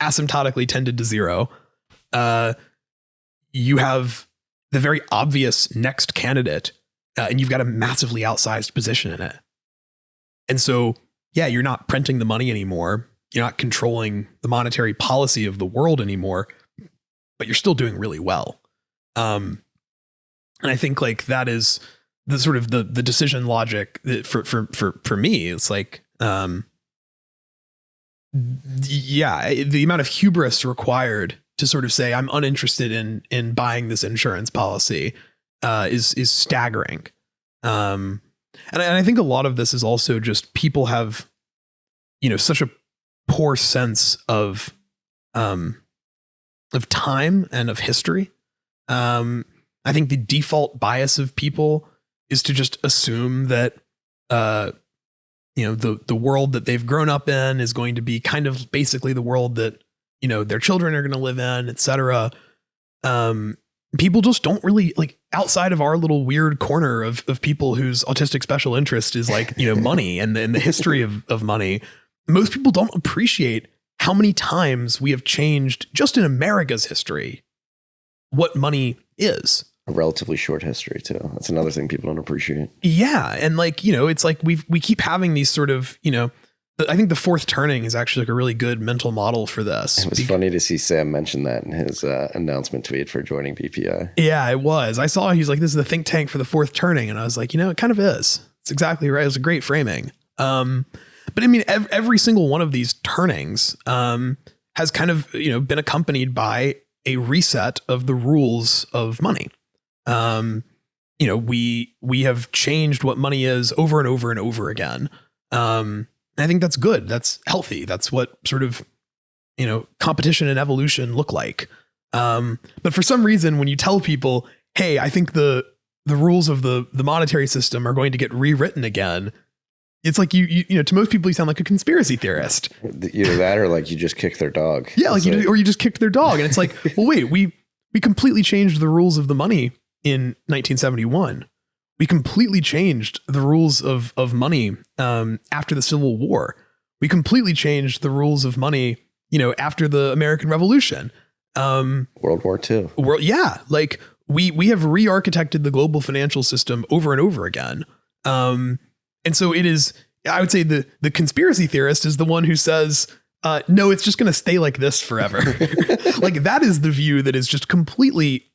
asymptotically tended to zero. You have the very obvious next candidate, and you've got a massively outsized position in it. And so, yeah, you're not printing the money anymore. You're not controlling the monetary policy of the world anymore, but you're still doing really well. And I think like that is the sort of the decision logic that for me. It's like, the amount of hubris required to sort of say I'm uninterested in buying this insurance policy is staggering. And I think a lot of this is also just people have, such a poor sense of time and of history. I think the default bias of people is to just assume that, the world that they've grown up in is going to be kind of basically the world that, their children are going to live in, et cetera. People just don't really like outside of our little weird corner of people whose autistic special interest is like, money and the history of money. Most people don't appreciate how many times we have changed just in America's history what money is. A relatively short history too. That's another thing people don't appreciate. Yeah. And like, it's like we keep having these sort of, I think the fourth turning is actually like a really good mental model for this. It was funny to see Sam mention that in his announcement tweet for joining BPI. Yeah, it was. I saw he's like, this is the think tank for the fourth turning. And I was like, it kind of is. It's exactly right. It was a great framing. But I mean, every single one of these turnings has kind of, been accompanied by a reset of the rules of money. We have changed what money is over and over and over again. I think that's good. That's healthy. That's what sort of, competition and evolution look like. But for some reason, when you tell people, hey, I think the rules of the monetary system are going to get rewritten again, it's like you to most people you sound like a conspiracy theorist. Either that or like you just kicked their dog. Yeah, like or you just kicked their dog, and it's like, well, wait, we completely changed the rules of the money in 1971. We completely changed the rules of money after the Civil War. We completely changed the rules of money, after the American Revolution. World War II. Yeah, like we have re-architected the global financial system over and over again. And so it is, I would say the conspiracy theorist is the one who says, no, it's just going to stay like this forever. Like that is the view that is just completely,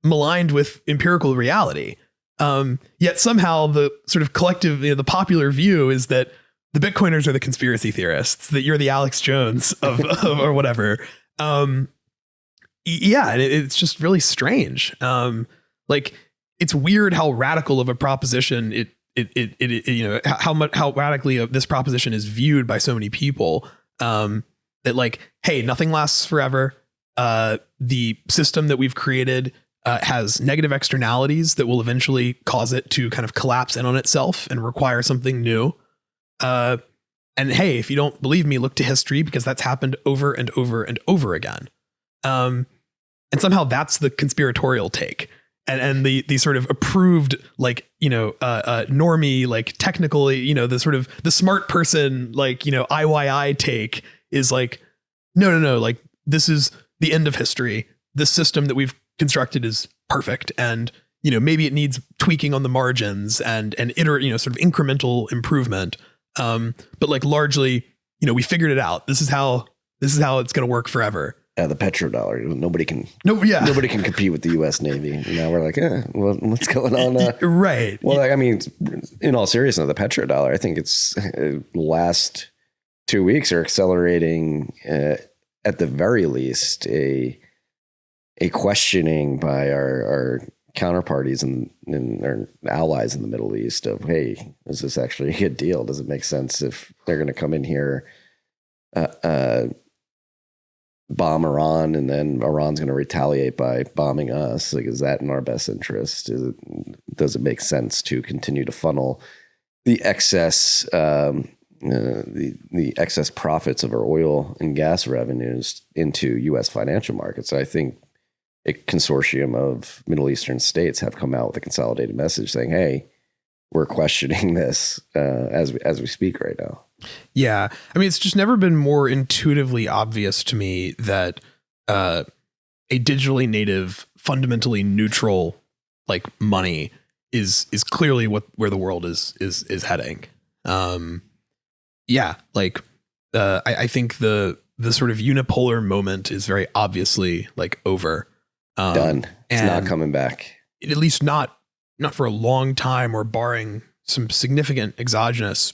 maligned with empirical reality. Yet somehow the sort of collective, the popular view is that the Bitcoiners are the conspiracy theorists, that you're the Alex Jones of or whatever. Yeah. And it's just really strange. Like it's weird how radical of a proposition how radically this proposition is viewed by so many people, that like, hey, nothing lasts forever. The system that we've created has negative externalities that will eventually cause it to kind of collapse in on itself and require something new. And hey, if you don't believe me, look to history because that's happened over and over and over again. And somehow that's the conspiratorial take. And the sort of approved, like, normie, like technically, the sort of the smart person, like, IYI take is like, no, like this is the end of history. This system that we've constructed is perfect. And, maybe it needs tweaking on the margins and sort of incremental improvement. But like largely, we figured it out. This is how it's going to work forever. The petrodollar. Nobody can compete with the U.S. Navy. Now we're like, what's going on? Right. Well, I mean, in all seriousness, the petrodollar, I think it's last 2 weeks are accelerating at the very least a questioning by our counterparties and our allies in the Middle East of, hey, is this actually a good deal? Does it make sense if they're going to come in here, bomb Iran, and then Iran's going to retaliate by bombing us? Like, is that in our best interest? Does it make sense to continue to funnel the excess the excess profits of our oil and gas revenues into U.S. financial markets? I think a consortium of Middle Eastern states have come out with a consolidated message saying, hey, we're questioning this as we speak right now. Yeah. I mean, it's just never been more intuitively obvious to me that a digitally native, fundamentally neutral like money is clearly where the world is heading. Yeah. Like I think the sort of unipolar moment is very obviously like over. Done. It's not coming back. At least not for a long time, or barring some significant exogenous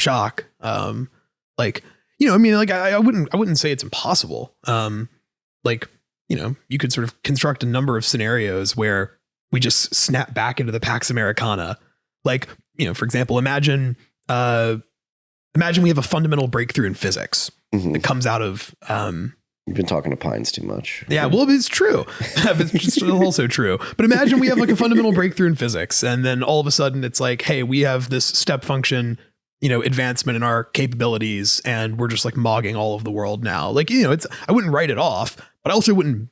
shock. I wouldn't say it's impossible. You could sort of construct a number of scenarios where we just snap back into the Pax Americana. Like, for example, imagine we have a fundamental breakthrough in physics that comes out of, You've been talking to Pines too much. Yeah, well, it's true. It's just also true. But imagine we have like a fundamental breakthrough in physics, and then all of a sudden it's like, hey, we have this step function, advancement in our capabilities, and we're just like mogging all of the world now. Like, I wouldn't write it off, but I also wouldn't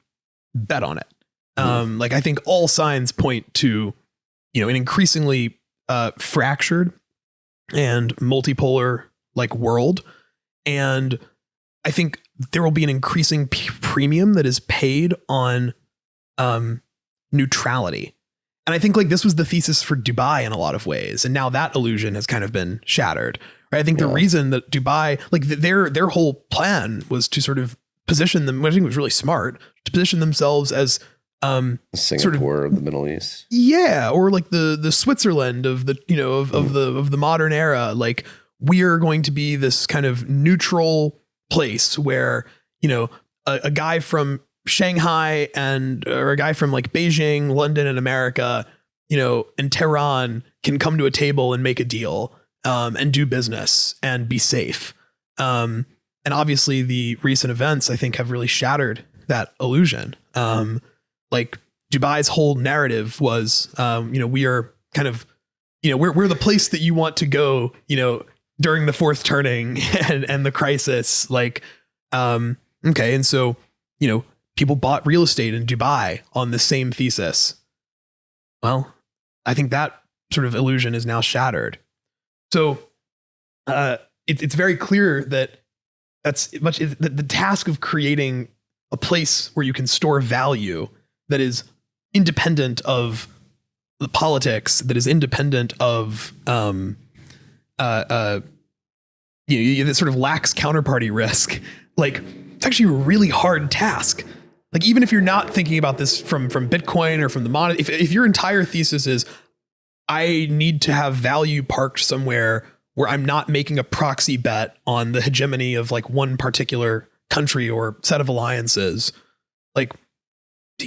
bet on it. Like, I think all signs point to, an increasingly fractured and multipolar like world. And I think there will be an increasing premium that is paid on neutrality. And I think like this was the thesis for Dubai in a lot of ways. And now that illusion has kind of been shattered. Right? I think the reason that Dubai, like their whole plan was to sort of position them, which I think was really smart, to position themselves as Singapore of the Middle East. Yeah. Or like the Switzerland of the, of the modern era. Like, we are going to be this kind of neutral place where, a guy from Shanghai or a guy from like Beijing, London, and America, and Tehran can come to a table and make a deal, and do business and be safe. And obviously the recent events, I think, have really shattered that illusion. Like Dubai's whole narrative was, we are kind of, we're the place that you want to go, during the fourth turning and the crisis. Like, okay. And so, people bought real estate in Dubai on the same thesis. Well, I think that sort of illusion is now shattered. So, it's very clear that the task of creating a place where you can store value that is independent of the politics, that is independent of, that sort of lacks counterparty risk. Like, it's actually a really hard task. Like, even if you're not thinking about this from Bitcoin or from the money, if your entire thesis is, I need to have value parked somewhere where I'm not making a proxy bet on the hegemony of like one particular country or set of alliances, like,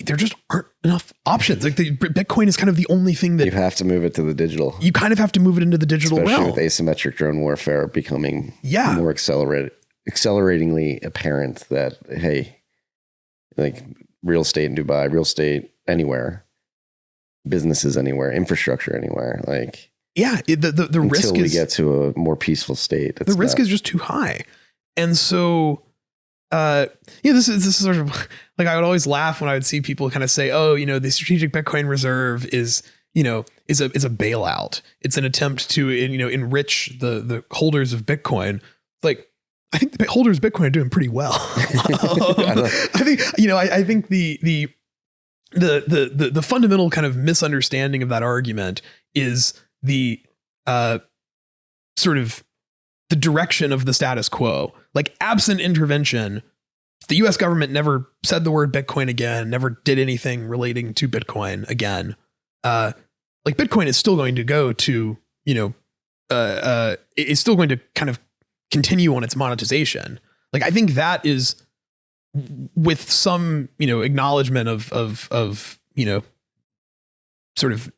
there just aren't enough options. Like, Bitcoin is kind of the only thing that you have to move it to the digital. You kind of have to move it into the digital realm. Especially with asymmetric drone warfare becoming more acceleratingly apparent that, hey, like real estate in Dubai, real estate anywhere, businesses anywhere, infrastructure anywhere. Like, the risk is, until we get to a more peaceful state, the risk is just too high. And so, this is sort of like, I would always laugh when I would see people kind of say, oh, the strategic Bitcoin reserve is a bailout. It's an attempt to, enrich the holders of Bitcoin. Like, I think the holders of Bitcoin are doing pretty well. I think the the fundamental kind of misunderstanding of that argument is the sort of the direction of the status quo. Like, absent intervention, the US government never said the word Bitcoin again, never did anything relating to Bitcoin again. Like, Bitcoin is still going to go to, it's still going to kind of continue on its monetization. Like, I think that is, with some, acknowledgement of sort of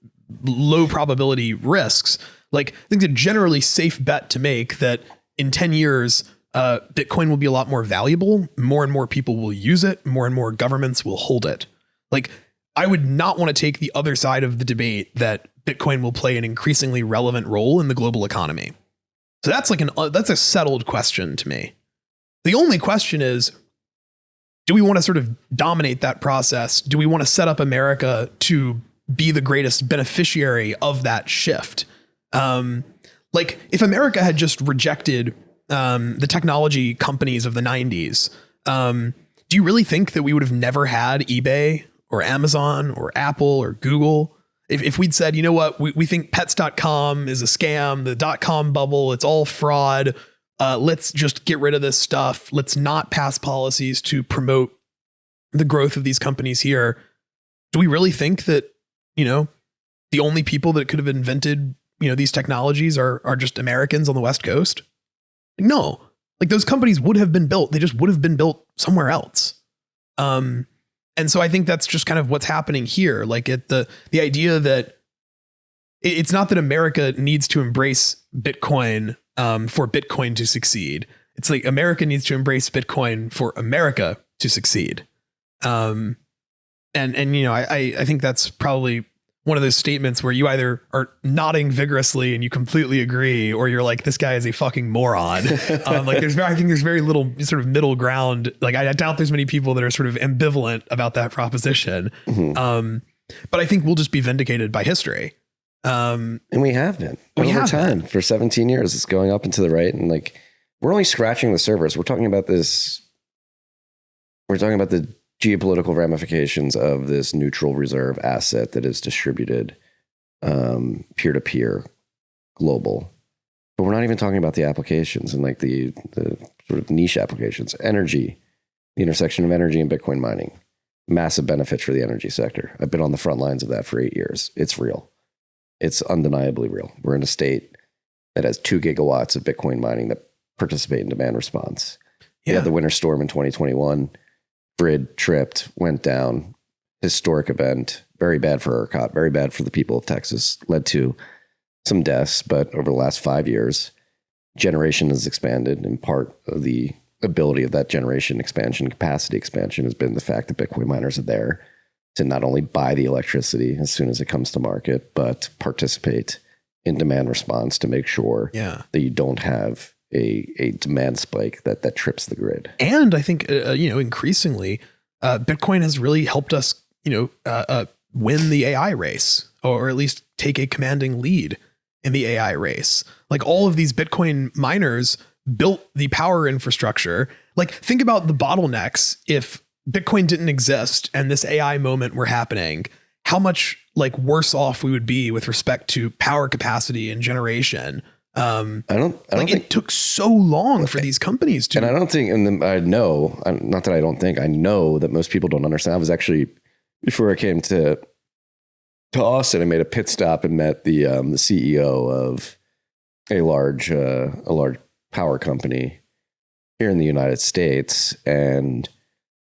low probability risks, like, I think it's a generally safe bet to make that in 10 years, Bitcoin will be a lot more valuable. More and more people will use it. More and more governments will hold it. Like, I would not want to take the other side of the debate that Bitcoin will play an increasingly relevant role in the global economy. So that's like that's a settled question to me. The only question is, do we want to sort of dominate that process? Do we want to set up America to be the greatest beneficiary of that shift? Like, if America had just rejected the technology companies of the 90s, do you really think that we would have never had eBay or Amazon or Apple or Google? If we'd said, you know what, we think pets.com is a scam, the .com bubble, it's all fraud. Let's just get rid of this stuff. Let's not pass policies to promote the growth of these companies here. Do we really think that, the only people that could have invented, these technologies are just Americans on the West Coast? No, like, those companies would have been built. They just would have been built somewhere else. And so I think that's just kind of what's happening here. Like, the idea that it's not that America needs to embrace Bitcoin for Bitcoin to succeed. It's like America needs to embrace Bitcoin for America to succeed. I think that's probably one of those statements where you either are nodding vigorously and you completely agree, or you're like, this guy is a fucking moron. I think there's very little sort of middle ground. Like, I doubt there's many people that are sort of ambivalent about that proposition. Mm-hmm. But I think we'll just be vindicated by history. And we have been over time for 17 years. It's going up and to the right. And like, we're only scratching the surface. We're talking about this. We're talking about the geopolitical ramifications of this neutral reserve asset that is distributed peer-to-peer global. But we're not even talking about the applications and like the sort of niche applications. Energy, the intersection of energy and Bitcoin mining, massive benefits for the energy sector. I've been on the front lines of that for 8 years. It's real. It's undeniably real. We're in a state that has 2 gigawatts of Bitcoin mining that participate in demand response. Yeah. We had the winter storm in 2021. Grid tripped, went down, historic event, very bad for ERCOT, very bad for the people of Texas, led to some deaths. But over the last 5 years, generation has expanded. And part of the ability of that generation expansion, capacity expansion, has been the fact that Bitcoin miners are there to not only buy the electricity as soon as it comes to market, but participate in demand response to make sure that you don't have a demand spike that trips the grid. And I think, increasingly, Bitcoin has really helped us, win the AI race, or at least take a commanding lead in the AI race. Like, all of these Bitcoin miners built the power infrastructure. Like, think about the bottlenecks. If Bitcoin didn't exist and this AI moment were happening, how much like worse off we would be with respect to power capacity and generation. I don't think it took so long for these companies to. And I don't think, I know that most people don't understand. I was actually, before I came to Austin, I made a pit stop and met the CEO of a large power company here in the United States. And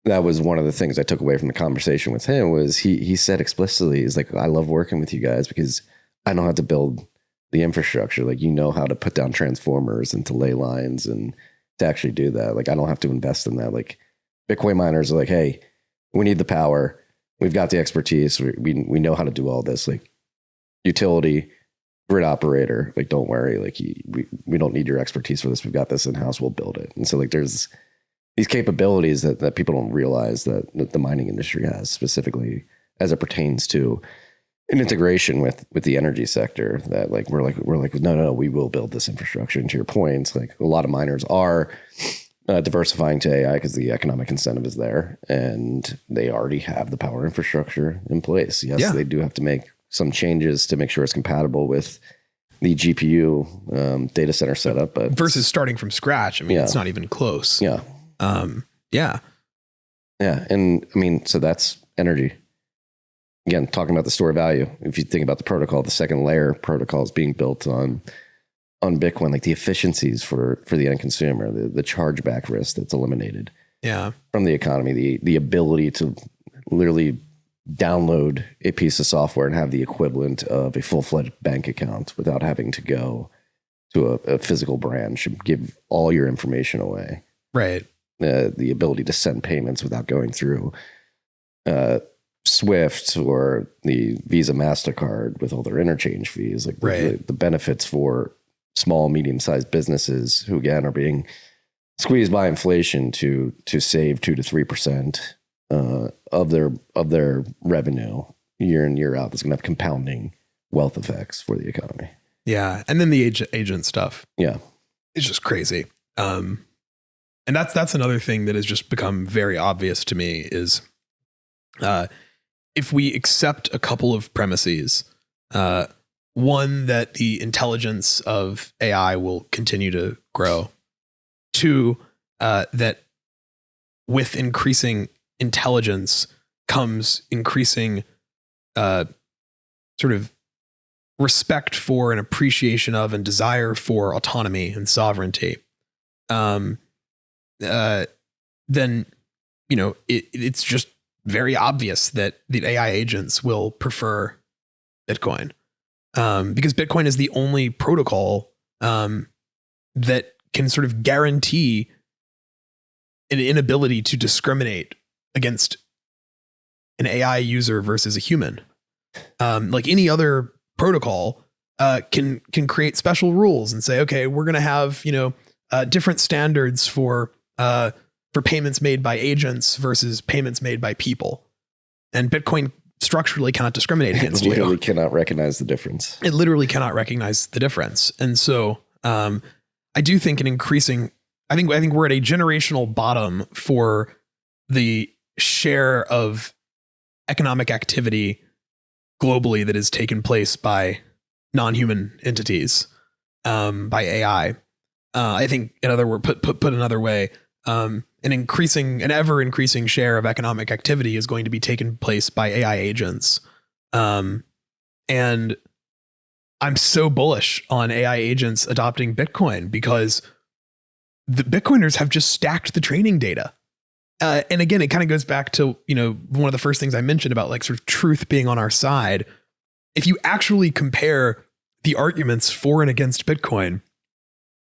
that was one of the things I took away from the conversation with him. Was he said explicitly, he's like, I love working with you guys because I know how to build the infrastructure. Like, how to put down transformers and to lay lines and to actually do that. Like, I don't have to invest in that. Like, Bitcoin miners are like, hey, we need the power. We've got the expertise. We know how to do all this. Like, utility, grid operator, like, don't worry. Like, we don't need your expertise for this. We've got this in-house. We'll build it. And so, like, there's these capabilities that people don't realize that the mining industry has, specifically as it pertains to an integration with the energy sector, that we're like, no, we will build this infrastructure. And to your point, like, a lot of miners are diversifying to AI because the economic incentive is there, and they already have the power infrastructure in place. Yes, they do have to make some changes to make sure it's compatible with the GPU data center setup, but versus starting from scratch. I mean, it's not even close. Yeah. Yeah. And I mean, so that's energy. Again, talking about the store value. If you think about the protocol, the second layer protocol is being built on Bitcoin, like the efficiencies for the end consumer, the chargeback risk that's eliminated from the economy, the ability to literally download a piece of software and have the equivalent of a full-fledged bank account without having to go to a physical branch and give all your information away. Right. The ability to send payments without going through Swift or the Visa MasterCard with all their interchange fees. Like the benefits for small, medium-sized businesses who, again, are being squeezed by inflation to save 2 to 3% of their revenue year in, year out. That's going to have compounding wealth effects for the economy. Yeah. And then the agent stuff. Yeah. It's just crazy. And that's another thing that has just become very obvious to me is if we accept a couple of premises, one, that the intelligence of AI will continue to grow. Two, that with increasing intelligence comes increasing sort of respect for and appreciation of and desire for autonomy and sovereignty. Then, it's just very obvious that the AI agents will prefer Bitcoin. Because Bitcoin is the only protocol that can sort of guarantee an inability to discriminate against an AI user versus a human. Like any other protocol can create special rules and say, okay, we're going to have different standards for payments made by agents versus payments made by people. And Bitcoin structurally cannot discriminate against you. It literally cannot recognize the difference. It literally cannot recognize the difference. And so I do think I think we're at a generational bottom for the share of economic activity globally that has taken place by non-human entities, by AI. I think, in other words, put another way, an ever increasing share of economic activity is going to be taken place by AI agents. And I'm so bullish on AI agents adopting Bitcoin because the Bitcoiners have just stacked the training data. And again, it kind of goes back to, one of the first things I mentioned about like sort of truth being on our side. If you actually compare the arguments for and against Bitcoin,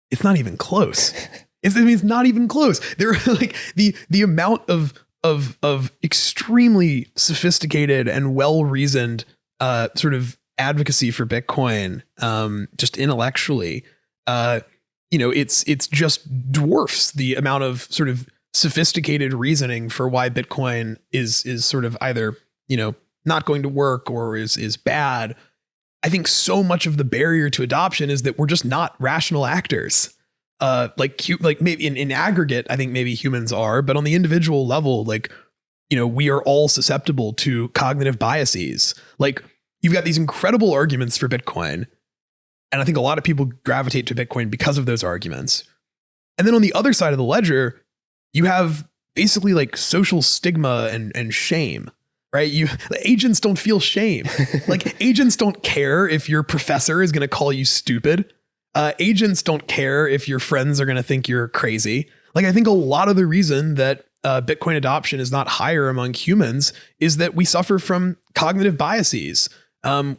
it's not even close. It's not even close. There are like the amount of extremely sophisticated and well-reasoned sort of advocacy for Bitcoin, just intellectually, it's just dwarfs the amount of sort of sophisticated reasoning for why Bitcoin is sort of either, not going to work or is bad. I think so much of the barrier to adoption is that we're just not rational actors. Like maybe in aggregate, I think maybe humans are, but on the individual level, we are all susceptible to cognitive biases. Like you've got these incredible arguments for Bitcoin. And I think a lot of people gravitate to Bitcoin because of those arguments. And then on the other side of the ledger, you have basically like social stigma and shame, right? Agents don't feel shame. Like agents don't care if your professor is going to call you stupid. Agents don't care if your friends are going to think you're crazy. Like I think a lot of the reason that Bitcoin adoption is not higher among humans is that we suffer from cognitive biases.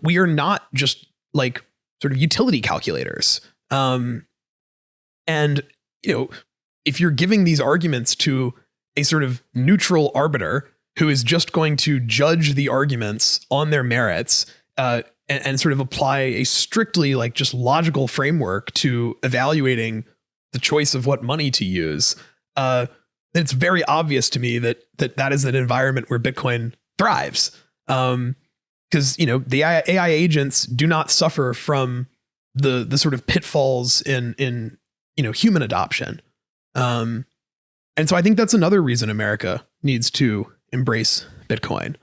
We are not just like sort of utility calculators. And, if you're giving these arguments to a sort of neutral arbiter who is just going to judge the arguments on their merits, and sort of apply a strictly like just logical framework to evaluating the choice of what money to use, it's very obvious to me that is an environment where Bitcoin thrives. Because, the AI agents do not suffer from the sort of pitfalls in human adoption. And so I think that's another reason America needs to embrace Bitcoin.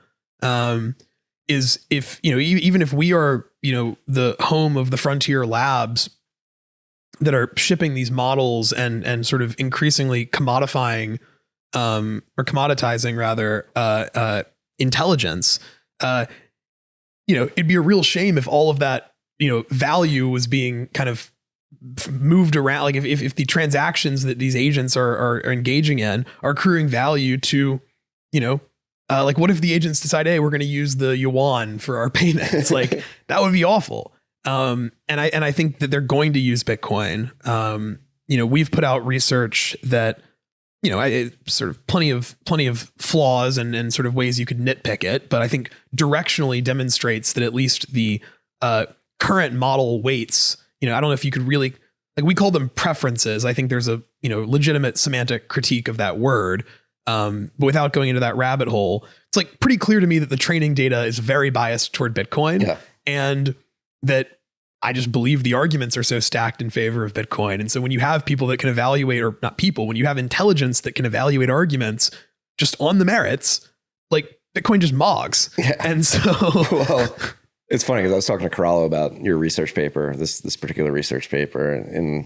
Is if, even if we are, the home of the frontier labs that are shipping these models and sort of increasingly commodifying, or commoditizing rather, intelligence, it'd be a real shame if all of that, value was being kind of moved around. Like if the transactions that these agents are engaging in are accruing value to, like what if the agents decide, hey, we're going to use the yuan for our payments? Like that would be awful. And I think that they're going to use Bitcoin. We've put out research that, sort of plenty of flaws and sort of ways you could nitpick it, but I think directionally demonstrates that at least the current model weights, I don't know if you could really, like, we call them preferences. I think there's a, legitimate semantic critique of that word. But without going into that rabbit hole, it's like pretty clear to me that the training data is very biased toward Bitcoin, and that I just believe the arguments are so stacked in favor of Bitcoin. And so when you have people that can evaluate, or not people, when you have intelligence that can evaluate arguments just on the merits, like Bitcoin just mogs. Yeah. And so, well, it's funny because I was talking to Corallo about your research paper, this particular research paper, and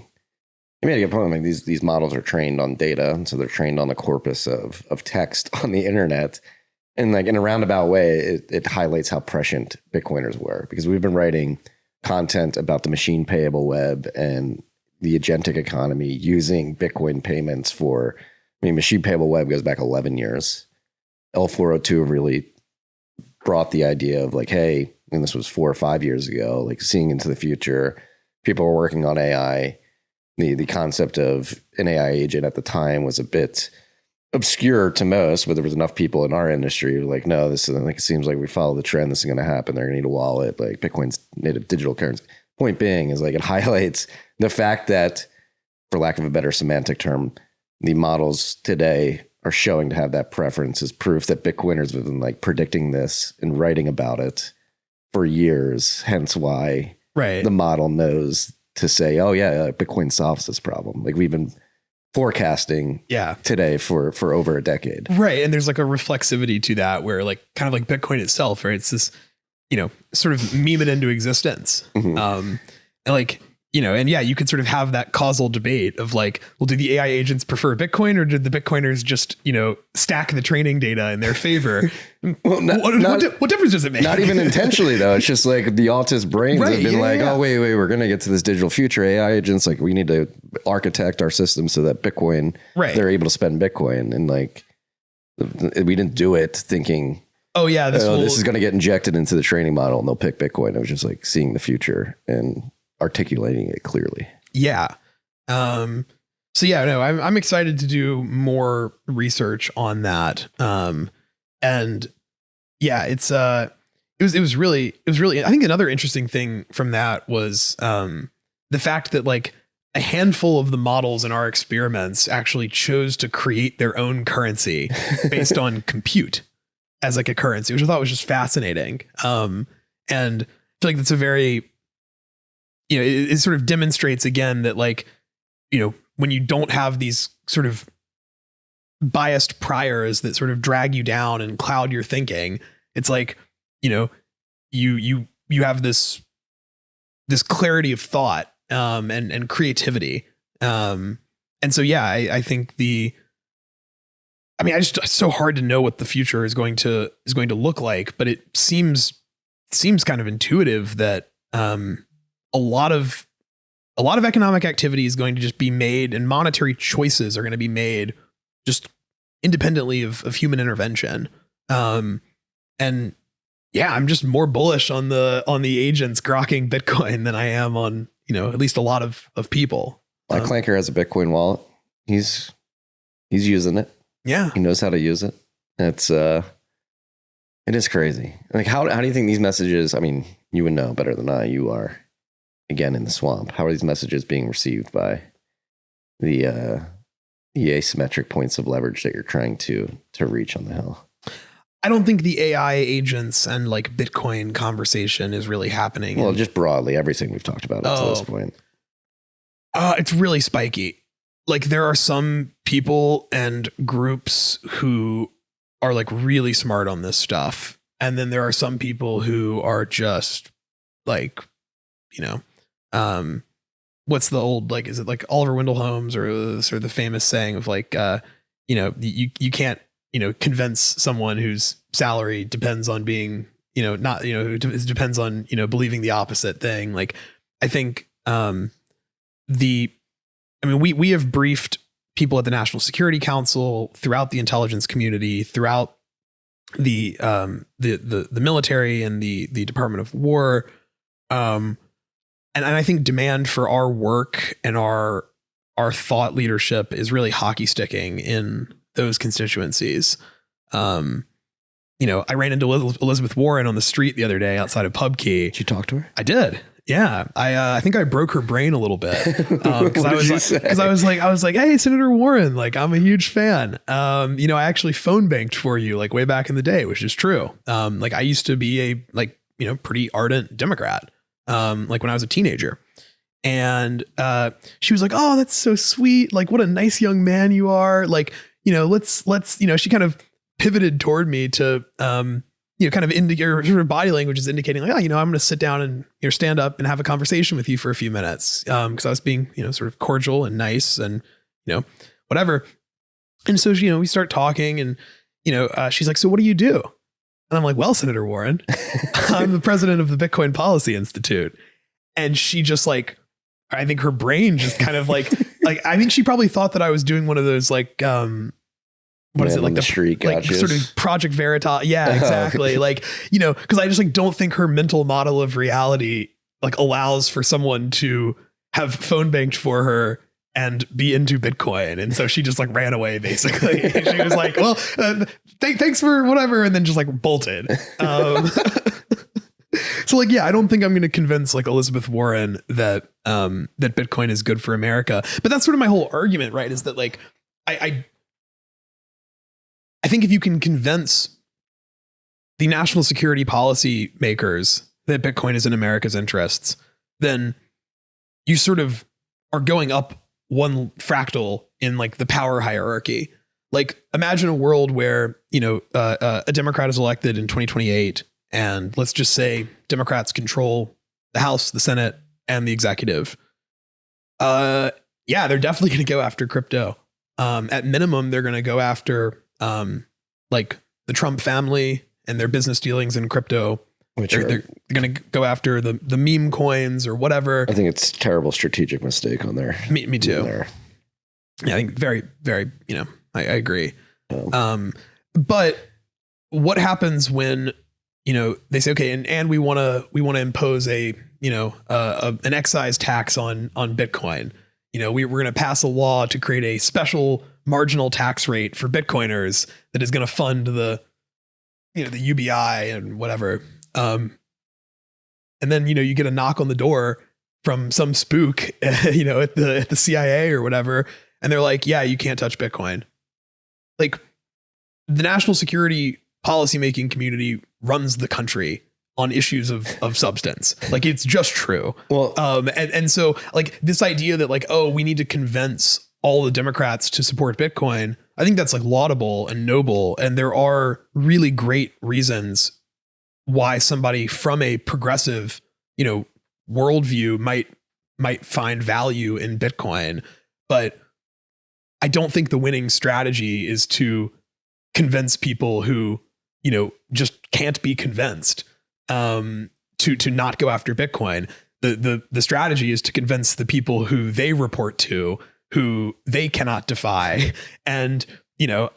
you made a good point. Like these models are trained on data, and so they're trained on a corpus of text on the internet. And like in a roundabout way, it highlights how prescient Bitcoiners were, because we've been writing content about the machine payable web and the agentic economy using Bitcoin payments for, machine payable web goes back 11 years. L402 really brought the idea of like, hey, and this was 4 or 5 years ago, like seeing into the future, people were working on AI. The concept of an AI agent at the time was a bit obscure to most, but there was enough people in our industry who were like, no, this is like, it seems like we follow the trend. This is going to happen. They're going to need a wallet, like Bitcoin's native digital currency. Point being is like, it highlights the fact that, for lack of a better semantic term, the models today are showing to have that preference is proof that Bitcoiners have been like predicting this and writing about it for years. Hence why the model knows to say, oh yeah, Bitcoin solves this problem. Like we've been forecasting today for over a decade. Right. And there's like a reflexivity to that where like kind of like Bitcoin itself, right? It's this, sort of meme it into existence. Mm-hmm. And like, and yeah, you could sort of have that causal debate of like, well, do the AI agents prefer Bitcoin, or did the Bitcoiners just, stack the training data in their favor? Well, what difference does it make? Not even intentionally though. It's just like the autist brains have been oh, wait, we're going to get to this digital future. AI agents, like we need to architect our system so that Bitcoin, they're able to spend Bitcoin. And like, we didn't do it thinking, oh yeah, this is going to get injected into the training model and they'll pick Bitcoin. It was just like seeing the future and articulating it clearly. Yeah. So yeah, no, I'm excited to do more research on that. And yeah, it was really, I think another interesting thing from that was, the fact that like a handful of the models in our experiments actually chose to create their own currency based on compute as like a currency, which I thought was just fascinating. And I feel like that's a very, it sort of demonstrates again that like, when you don't have these sort of biased priors that sort of drag you down and cloud your thinking, it's like, you have this clarity of thought, and creativity. And so, yeah, I think it's so hard to know what the future is going to look like, but it seems kind of intuitive that, a lot of economic activity is going to just be made, and monetary choices are going to be made just independently of human intervention. And yeah, I'm just more bullish on the agents grokking Bitcoin than I am on, at least a lot of people. My Clanker has a Bitcoin wallet. He's using it. Yeah. He knows how to use it. It is crazy. Like, how do you think these messages, you would know better than I, you are, again, in the swamp. How are these messages being received by the asymmetric points of leverage that you're trying to reach on the hill? I don't think the AI agents and like Bitcoin conversation is really happening. Well, just broadly, everything we've talked about up to this point. It's really spiky. like there are some people and groups who are like really smart on this stuff. And then there are some people who are just like, what's the old, like, is it like Oliver Wendell Holmes or sort of the famous saying of like, you can't, convince someone whose salary depends on being, not, it depends on, believing the opposite thing. Like, I think, we have briefed people at the National Security Council, throughout the intelligence community, throughout the military and the Department of War. And I think demand for our work and our thought leadership is really hockey sticking in those constituencies. I ran into Elizabeth Warren on the street the other day outside of Pubkey. Did you talk to her? I did. Yeah. I think I broke her brain a little bit. Cause I was like, hey, Senator Warren, like, I'm a huge fan. I actually phone banked for you like way back in the day, which is true. Like I used to be a pretty ardent Democrat. Like when I was a teenager, and, she was like, oh, that's so sweet. Like, what a nice young man you are. Like, let's, she kind of pivoted toward me to, kind of your sort of body language is indicating like, I'm going to sit down and stand up and have a conversation with you for a few minutes. Cause I was being, sort of cordial and nice and, whatever. And so, we start talking and, she's like, so what do you do? And I'm like, well, Senator Warren, I'm the president of the Bitcoin Policy Institute. And she just like, I think her brain just kind of like I think she probably thought that I was doing one of those like, what is it, like the street, like sort of Project Veritas? Yeah, exactly. Like, because I just like don't think her mental model of reality like allows for someone to have phone banked for her and be into Bitcoin. And so she just like ran away basically. And she was like, well, thanks for whatever. And then just like bolted. So like, yeah, I don't think I'm going to convince like Elizabeth Warren that Bitcoin is good for America. But that's sort of my whole argument, right? Is that like, I think if you can convince the national security policy makers that Bitcoin is in America's interests, then you sort of are going up one fractal in like the power hierarchy. Like imagine a world where, a Democrat is elected in 2028 and let's just say Democrats control the House, the Senate, and the executive. Yeah, they're definitely going to go after crypto. At minimum, they're going to go after like the Trump family and their business dealings in crypto. They're going to go after the meme coins or whatever. I think it's a terrible strategic mistake on there. Me too. Yeah, I think very, very, I agree. But what happens when, they say, okay, and we want to impose an excise tax on Bitcoin. We're going to pass a law to create a special marginal tax rate for Bitcoiners that is going to fund the UBI and whatever. And then, you get a knock on the door from some spook, at the CIA or whatever. And they're like, yeah, you can't touch Bitcoin. Like the national security policymaking community runs the country on issues of substance. Like it's just true. Well, and so like this idea that like, oh, we need to convince all the Democrats to support Bitcoin. I think that's like laudable and noble. And there are really great reasons why somebody from a progressive, worldview might find value in Bitcoin. But I don't think the winning strategy is to convince people who, just can't be convinced to not go after Bitcoin. The strategy is to convince the people who they report to, who they cannot defy. And,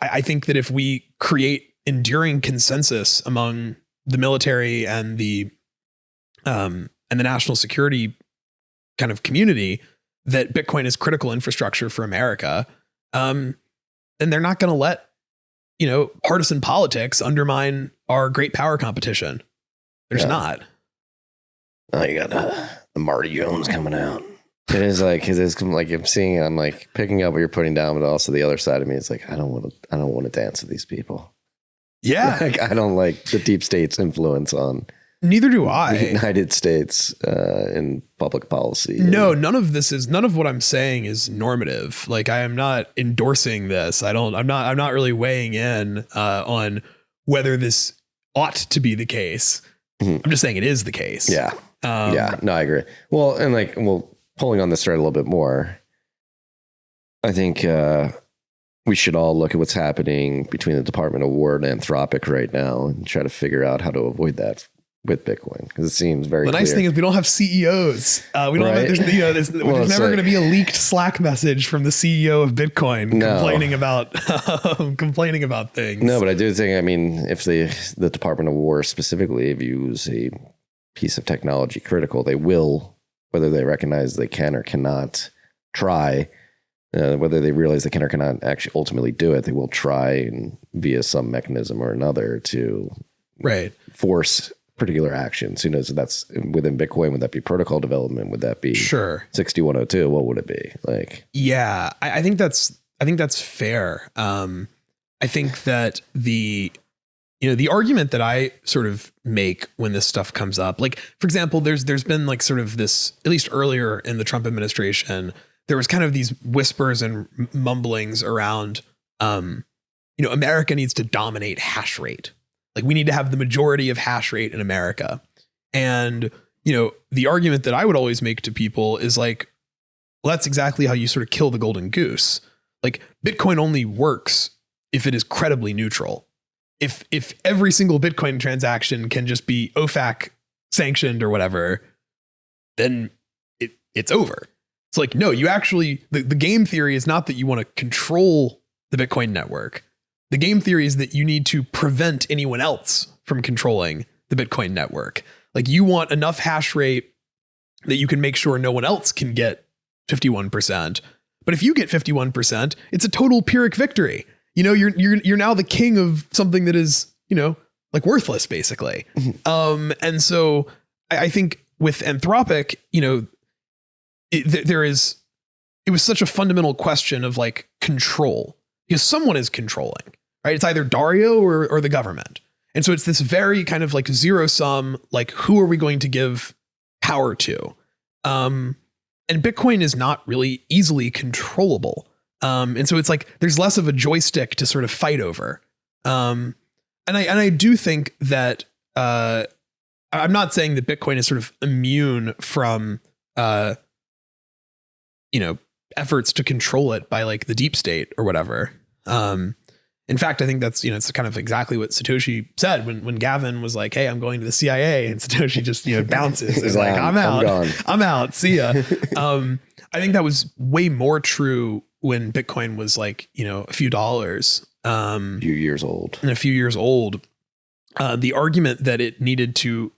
I think that if we create enduring consensus among the military and the national security kind of community that Bitcoin is critical infrastructure for America, then they're not going to let, partisan politics undermine our great power competition. There's not. Oh, you got the Marty Jones coming out. It is like I'm seeing. I'm like picking up what you're putting down, but also the other side of me is like I don't want to dance with these people. Yeah, like I don't like the deep state's influence on Neither do I. the United States in public policy. No, none of what I'm saying is normative. Like, I am not endorsing this. I'm not really weighing in on whether this ought to be the case. I'm just saying it is the case. Yeah. No, I agree. Well, and pulling on this thread a little bit more, I think we should all look at what's happening between the Department of War and Anthropic right now and try to figure out how to avoid that with Bitcoin, because it seems very The nice thing is we don't have CEOs. We don't Right? there's never going to be a leaked Slack message from the CEO of Bitcoin complaining about things. No, but I do think, I mean, if the Department of War specifically views a piece of technology critical, they will, whether they recognize they can or cannot try, whether they realize they can or cannot actually ultimately do it, they will try and via some mechanism or another to force particular actions. Who knows if that's within Bitcoin? Would that be protocol development? Would that be 6102? What would it be like? Yeah, I think that's fair. I think that the argument that I sort of make when this stuff comes up, like, for example, there's been like sort of this, at least earlier in the Trump administration, there was kind of these whispers and mumblings around, America needs to dominate hash rate. Like, we need to have the majority of hash rate in America. And, the argument that I would always make to people is like, well, that's exactly how you sort of kill the golden goose. Like, Bitcoin only works if it is credibly neutral. If every single Bitcoin transaction can just be OFAC sanctioned or whatever, then it's over. It's like, no, you actually, the game theory is not that you want to control the Bitcoin network. The game theory is that you need to prevent anyone else from controlling the Bitcoin network. Like, you want enough hash rate that you can make sure no one else can get 51%. But if you get 51%, it's a total Pyrrhic victory. You're now the king of something that is, like worthless, basically. And so I think with Anthropic, it was such a fundamental question of like control, because someone is controlling, right? It's either Dario or the government. And so it's this very kind of like zero sum, like, who are we going to give power to? And Bitcoin is not really easily controllable. And so it's like, there's less of a joystick to sort of fight over. And I do think that, I'm not saying that Bitcoin is sort of immune from, efforts to control it by like the deep state or whatever. In fact, I think that's, it's kind of exactly what Satoshi said when Gavin was like, hey, I'm going to the CIA, and Satoshi just, bounces. He's like, I'm out. I'm out. See ya. I think that was way more true when Bitcoin was like, a few dollars. A few years old. The argument that it needed to,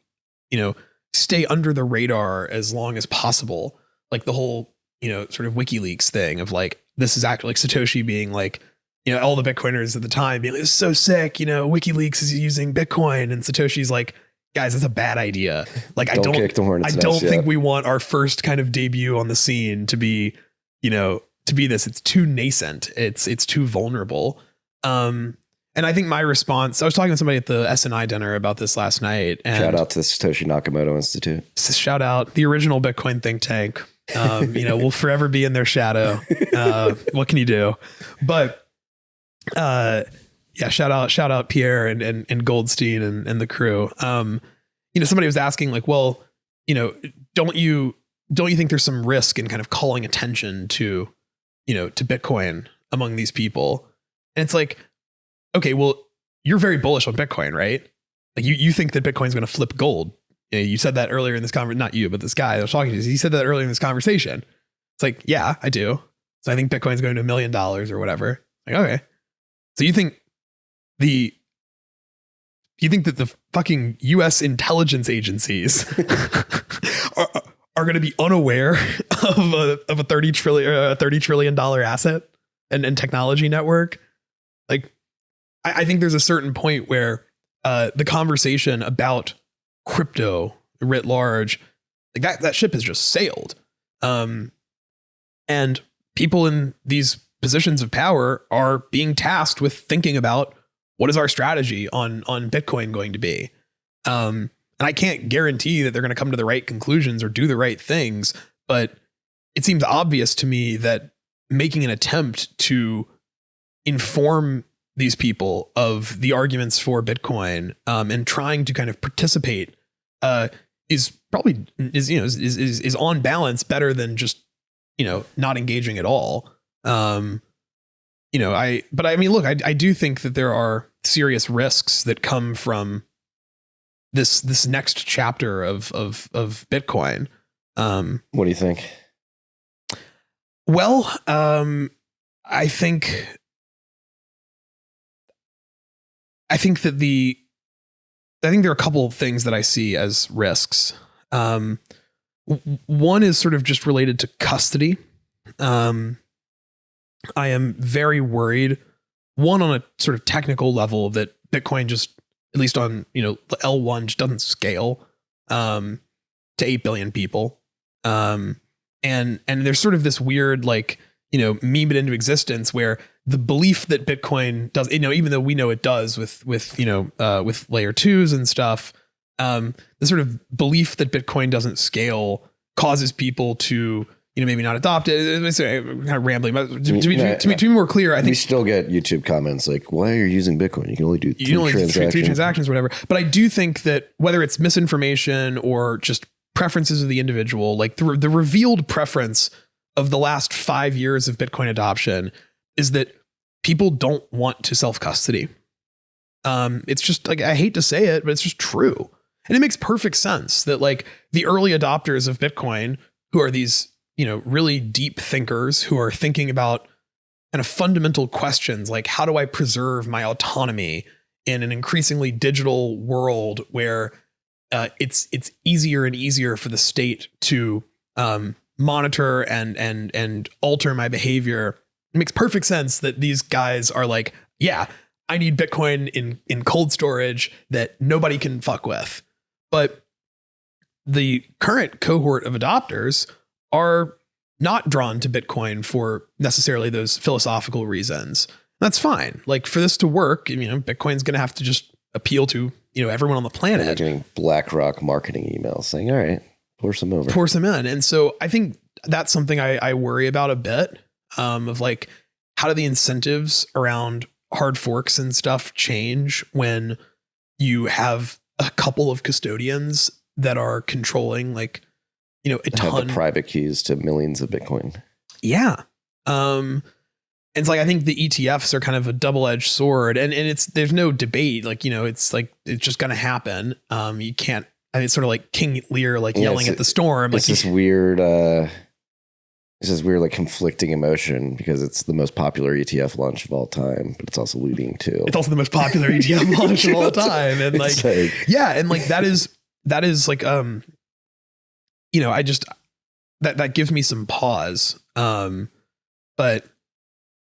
stay under the radar as long as possible, like the whole, sort of WikiLeaks thing of like, this is actually like Satoshi being like, all the Bitcoiners at the time being like, this is so sick, WikiLeaks is using Bitcoin, and Satoshi's like, guys, that's a bad idea. Like, I don't think we want our first kind of debut on the scene to be, this. It's too nascent. It's too vulnerable. And I think my response, I was talking to somebody at the SNI dinner about this last night. And shout out to the Satoshi Nakamoto Institute. Shout out the original Bitcoin think tank. We'll forever be in their shadow. What can you do? But shout out Pierre and Goldstein and the crew. Somebody was asking like, well, don't you think there's some risk in kind of calling attention to Bitcoin among these people? And it's like, okay, well, you're very bullish on Bitcoin, right? Like you think that Bitcoin's going to flip gold. You said that earlier in this conversation, not you, but this guy I was talking to, he said that earlier in this conversation. It's like, yeah, I do. So I think Bitcoin's going to $1 million or whatever. Like, okay. So you think that the fucking US intelligence agencies are going to be unaware of a $30 trillion asset and technology network? Like, I think there's a certain point where the conversation about crypto writ large, like that ship has just sailed. And people in these positions of power are being tasked with thinking about what is our strategy on Bitcoin going to be. And And I can't guarantee that they're going to come to the right conclusions or do the right things, but it seems obvious to me that making an attempt to inform these people of the arguments for Bitcoin, and trying to kind of participate, is probably is on balance better than just, not engaging at all. But I mean, look, I do think that there are serious risks that come from this next chapter of Bitcoin. What do you think? Well, I think that I think there are a couple of things that I see as risks. One is sort of just related to custody. I am very worried, one, on a sort of technical level, that Bitcoin just, at least on, L1, just doesn't scale to 8 billion people. And there's sort of this weird, meme it into existence where the belief that Bitcoin does, even though we know it does with layer 2s and stuff, the sort of belief that Bitcoin doesn't scale causes people to, maybe not adopt it. I'm kind of rambling, but to be more clear, I think we still get YouTube comments like, why are you using Bitcoin? You can only do three transactions or whatever. But I do think that whether it's misinformation or just preferences of the individual, like the revealed preference of the last 5 years of Bitcoin adoption is that people don't want to self-custody. It's just, like, I hate to say it, but it's just true. And it makes perfect sense that, like, the early adopters of Bitcoin, who are these, really deep thinkers who are thinking about kind of fundamental questions like, how do I preserve my autonomy in an increasingly digital world where it's easier and easier for the state to monitor and alter my behavior. It makes perfect sense that these guys are like, yeah, I need Bitcoin in cold storage that nobody can fuck with. But the current cohort of adopters are not drawn to Bitcoin for necessarily those philosophical reasons. That's fine. Like, for this to work, Bitcoin's going to have to just appeal to, everyone on the planet. They're getting BlackRock marketing emails saying, all right, pour some in. And so I think that's something I worry about a bit, of like, how do the incentives around hard forks and stuff change when you have a couple of custodians that are controlling, like, a ton. Have the private keys to millions of Bitcoin. Yeah. It's like, I think the ETFs are kind of a double-edged sword, and there's no debate. Like, it's like, it's just going to happen. You can't, I mean, it's sort of like King Lear, like, yelling at the storm. It's like, this weird, like, conflicting emotion because it's the most popular ETF launch of all time, but it's also leading to. It's also the most popular ETF launch of all time. And yeah. And like, that is like, I just, that gives me some pause. But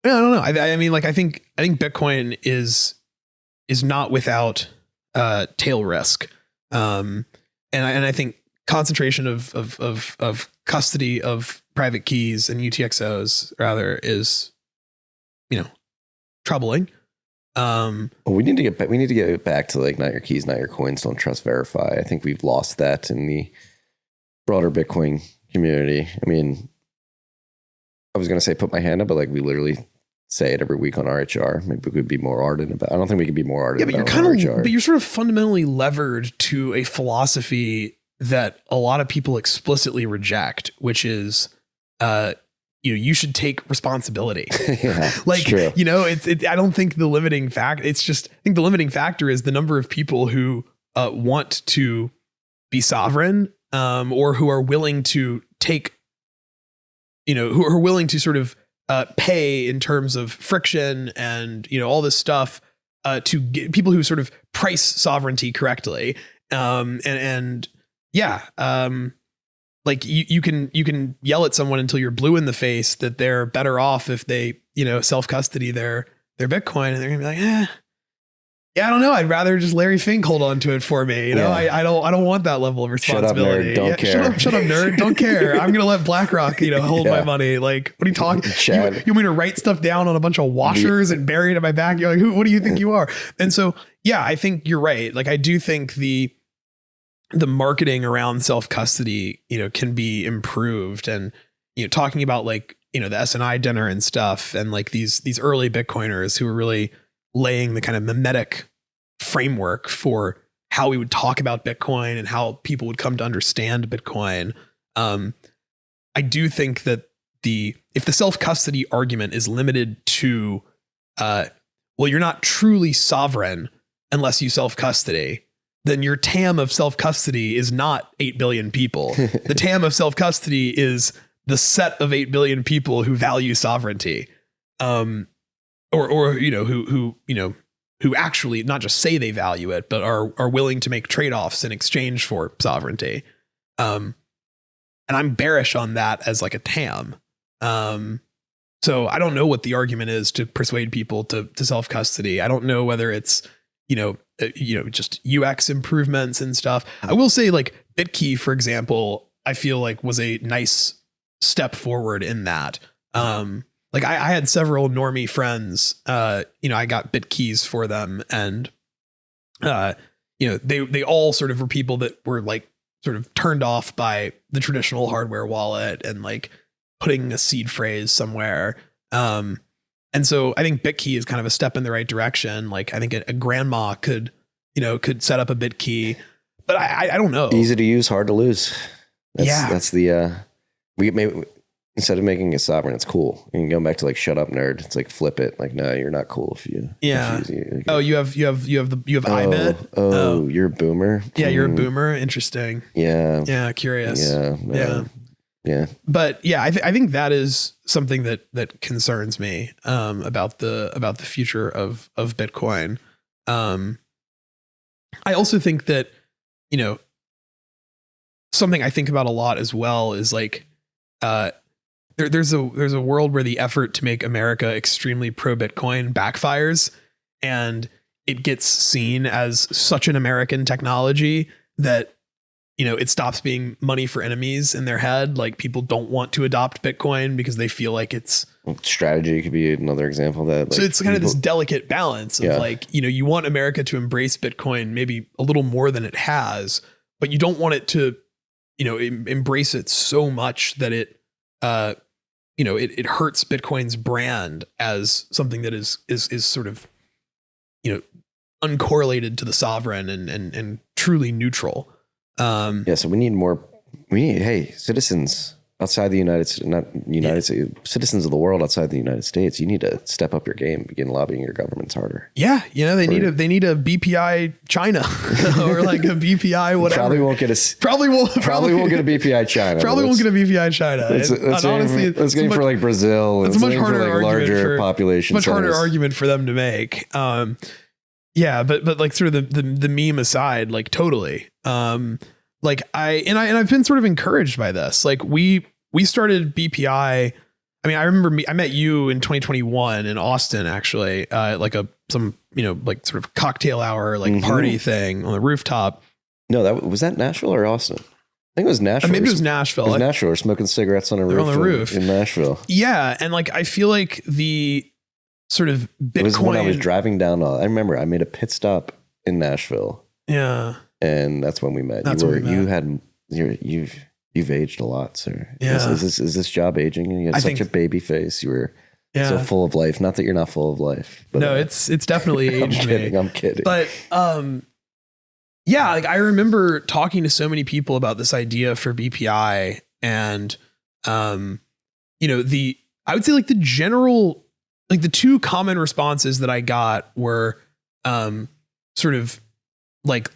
I don't know. I mean, like, I think Bitcoin is not without tail risk. And I think concentration of custody of private keys and UTXOs rather is, troubling. Well, we need to get back to, like, not your keys, not your coins, don't trust, verify. I think we've lost that in the broader Bitcoin community. I mean, I was going to say put my hand up, but, like, we literally say it every week on RHR. Maybe we could be more ardent about. I don't think we could be more ardent. Yeah, but you're sort of fundamentally levered to a philosophy that a lot of people explicitly reject, which is, you should take responsibility. Yeah, like, true. I don't think the limiting fact. It's just, I think the limiting factor is the number of people who want to be sovereign, or who are willing to take, who are willing to sort of pay in terms of friction and, all this stuff, to get people who sort of price sovereignty correctly. Like, you can yell at someone until you're blue in the face that they're better off if they, self-custody their Bitcoin, and they're gonna be like, yeah, I don't know. I'd rather just Larry Fink hold on to it for me. I don't want that level of responsibility. Shut up, nerd. Don't care. Shut up, nerd. Don't care. I'm going to let BlackRock, hold my money. Like, what are you talking? You want me to write stuff down on a bunch of washers and bury it in my back? You're like, what do you think you are? And so, yeah, I think you're right. Like, I do think the the marketing around self-custody, can be improved. And, talking about like, the S&I dinner and stuff, and like these early Bitcoiners who were really laying the kind of mimetic framework for how we would talk about Bitcoin and how people would come to understand Bitcoin. I do think that if the self-custody argument is limited to, you're not truly sovereign unless you self-custody, then your TAM of self-custody is not 8 billion people. The TAM of self-custody is the set of 8 billion people who value sovereignty, who actually not just say they value it, but are willing to make trade-offs in exchange for sovereignty. And I'm bearish on that as like a TAM. So I don't know what the argument is to persuade people to self-custody. I don't know whether it's, just UX improvements and stuff. I will say like Bitkey, for example, I feel like was a nice step forward in that. Like I had several normie friends, I got Bitkeys for them, and, they all sort of were people that were like sort of turned off by the traditional hardware wallet and like putting a seed phrase somewhere. And so I think Bitkey is kind of a step in the right direction. Like I think a grandma could set up a Bitkey, but I don't know. Easy to use, hard to lose. That's the, we may, instead of making it sovereign, it's cool. You can go back to like, shut up, nerd. It's like, flip it. Like, no, you're not cool if you. Yeah. If you oh, you have IBIT. Oh, you're a boomer. Yeah. You're a boomer. Interesting. Yeah. Yeah. Curious. Yeah. Yeah. Yeah. But yeah, I think that is something that concerns me, about the future of Bitcoin. I also think that, something I think about a lot as well is like, there's a world where the effort to make America extremely pro Bitcoin backfires, and it gets seen as such an American technology that, it stops being money for enemies in their head. Like people don't want to adopt Bitcoin because they feel like it's strategy could be another example of that. Like so it's kind of this delicate balance of like, you want America to embrace Bitcoin maybe a little more than it has, but you don't want it to, embrace it so much that it, it hurts Bitcoin's brand as something that is sort of, uncorrelated to the sovereign and truly neutral. So we need, hey, citizens outside the United States, not United States, citizens of the world outside the United States, you need to step up your game, begin lobbying your governments harder. Yeah. They need a BPI China or like a BPI, whatever. Probably won't get a BPI China. Probably won't get a BPI China. Let's get for like Brazil. It's a much harder for like larger population. Much harder argument for them to make. Yeah, but like sort of the meme aside, like totally. Like I've been sort of encouraged by this. Like we started BPI. I mean, I remember I met you in 2021 in Austin, actually, like some like sort of cocktail hour, like party thing on the rooftop. No, was that Nashville or Austin? I think it was Nashville. Maybe it was Nashville. It was Nashville. We're smoking cigarettes on a roof. In Nashville. Yeah, and like I feel like the sort of Bitcoin. It was when I was driving down. I remember I made a pit stop in Nashville. Yeah. And that's when we met. You've aged a lot, sir. Yeah. Is this job aging? You had such a baby face. You were so full of life. Not that you're not full of life. But, no, it's definitely aged me. I'm kidding. But yeah, like I remember talking to so many people about this idea for BPI, and I would say like the general, like the two common responses that I got were sort of like,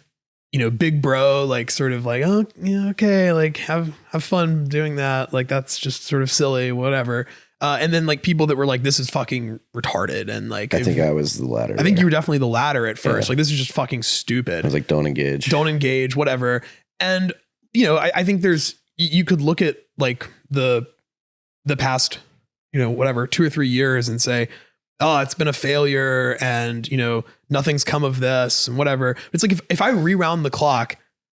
big bro, like sort of like, oh yeah, okay, like have fun doing that, like that's just sort of silly, whatever. And then like people that were like, this is fucking retarded, and like I think I was the latter. I think you were definitely the latter at first. Like this is just fucking stupid. I was like, don't engage, whatever. And I think you could look at like the past, whatever 2 or 3 years and say, oh, it's been a failure, and nothing's come of this and whatever. It's like if I rewound the clock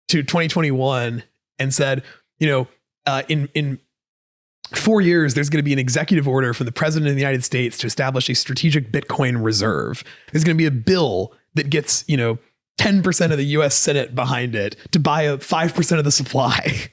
to 2021 and said, in 4 years, there's going to be an executive order from the president of the United States to establish a strategic Bitcoin reserve. There's going to be a bill that gets, 10% of the US Senate behind it to buy up 5% of the supply.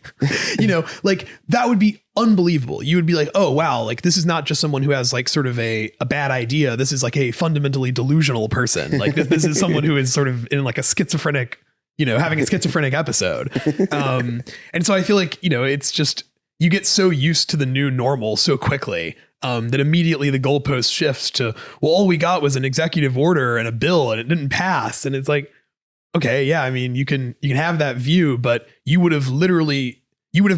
Like that would be unbelievable. You would be like, oh, wow, like this is not just someone who has like sort of a bad idea. This is like a fundamentally delusional person. Like this is someone who is sort of in like a schizophrenic, having a schizophrenic episode. And so I feel like, it's just, you get so used to the new normal so quickly that immediately the goalpost shifts to, well, all we got was an executive order and a bill and it didn't pass. And it's like, okay, yeah, I mean, you can have that view, but you would have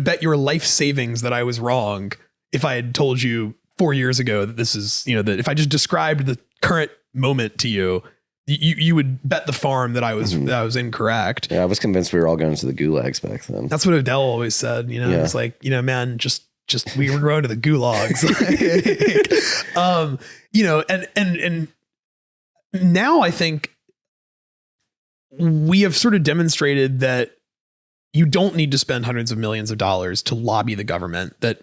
bet your life savings that I was wrong if I had told you 4 years ago that this is, that if I just described the current moment to you, you would bet the farm that I was incorrect. Yeah, I was convinced we were all going to the gulags back then. That's what Odell always said. It's like, man, just we were going to the gulags. And now I think we have sort of demonstrated that you don't need to spend hundreds of millions of dollars to lobby the government, that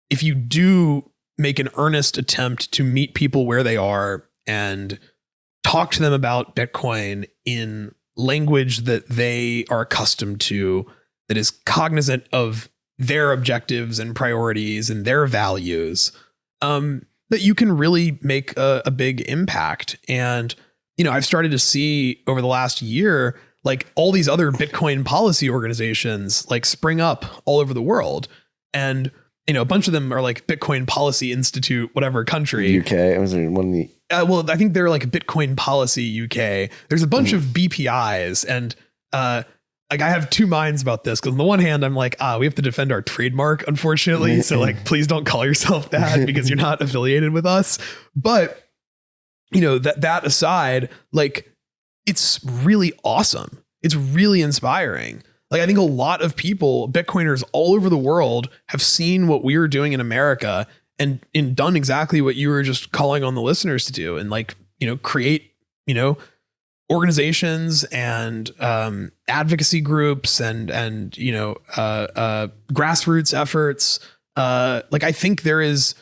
if you do make an earnest attempt to meet people where they are and talk to them about Bitcoin in language that they are accustomed to, that is cognizant of their objectives and priorities and their values, that you can really make a big impact. And, I've started to see over the last year, like all these other Bitcoin policy organizations like spring up all over the world. And, a bunch of them are like Bitcoin Policy Institute, whatever country. UK. I was in one of the. Well, I think they're like Bitcoin Policy UK. There's a bunch of BPIs, and like I have two minds about this, because on the one hand, I'm like, we have to defend our trademark, unfortunately. So like, please don't call yourself that because you're not affiliated with us. But that aside, like it's really awesome. It's really inspiring. Like I think a lot of people, Bitcoiners all over the world, have seen what we are doing in America and done exactly what you were just calling on the listeners to do, and like, create, organizations and advocacy groups and grassroots efforts. Like I think there is,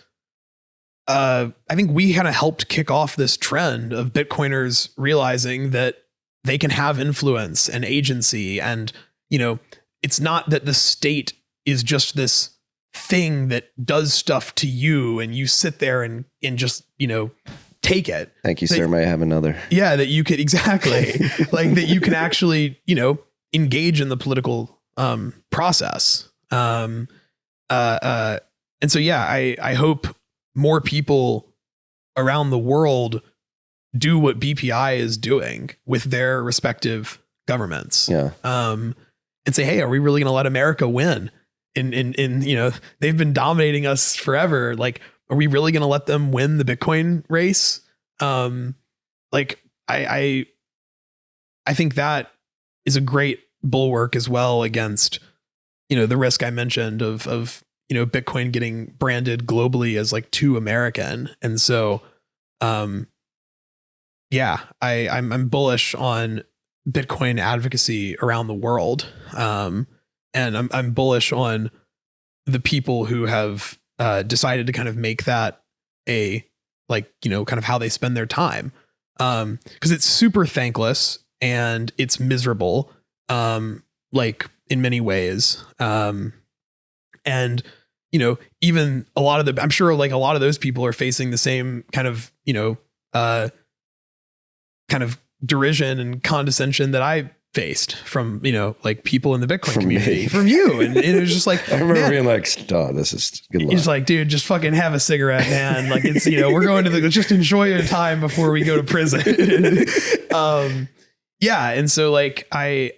I think we kind of helped kick off this trend of Bitcoiners realizing that they can have influence and agency, and it's not that the state is just this thing that does stuff to you and you sit there and just, take it. Thank you, sir. May I have another? Yeah, that you could exactly like that you can actually, engage in the political process. And so, yeah, I hope more people around the world do what BPI is doing with their respective governments. Yeah. And say, hey, are we really going to let America win? In they've been dominating us forever. Like, are we really going to let them win the Bitcoin race? Like I think that is a great bulwark as well against, the risk I mentioned of Bitcoin getting branded globally as like too American. And so, yeah, I'm bullish on Bitcoin advocacy around the world. And I'm bullish on the people who have decided to kind of make that a, like, kind of how they spend their time. Because it's super thankless and it's miserable, like in many ways. And, even a lot of I'm sure like a lot of those people are facing the same kind of, kind of derision and condescension that I faced from, like people in the Bitcoin community, from you. And it was just like, I remember being like, oh, this is good luck. He's like, dude, just fucking have a cigarette, man. Like it's, we're going to just enjoy your time before we go to prison. Yeah. And so like, I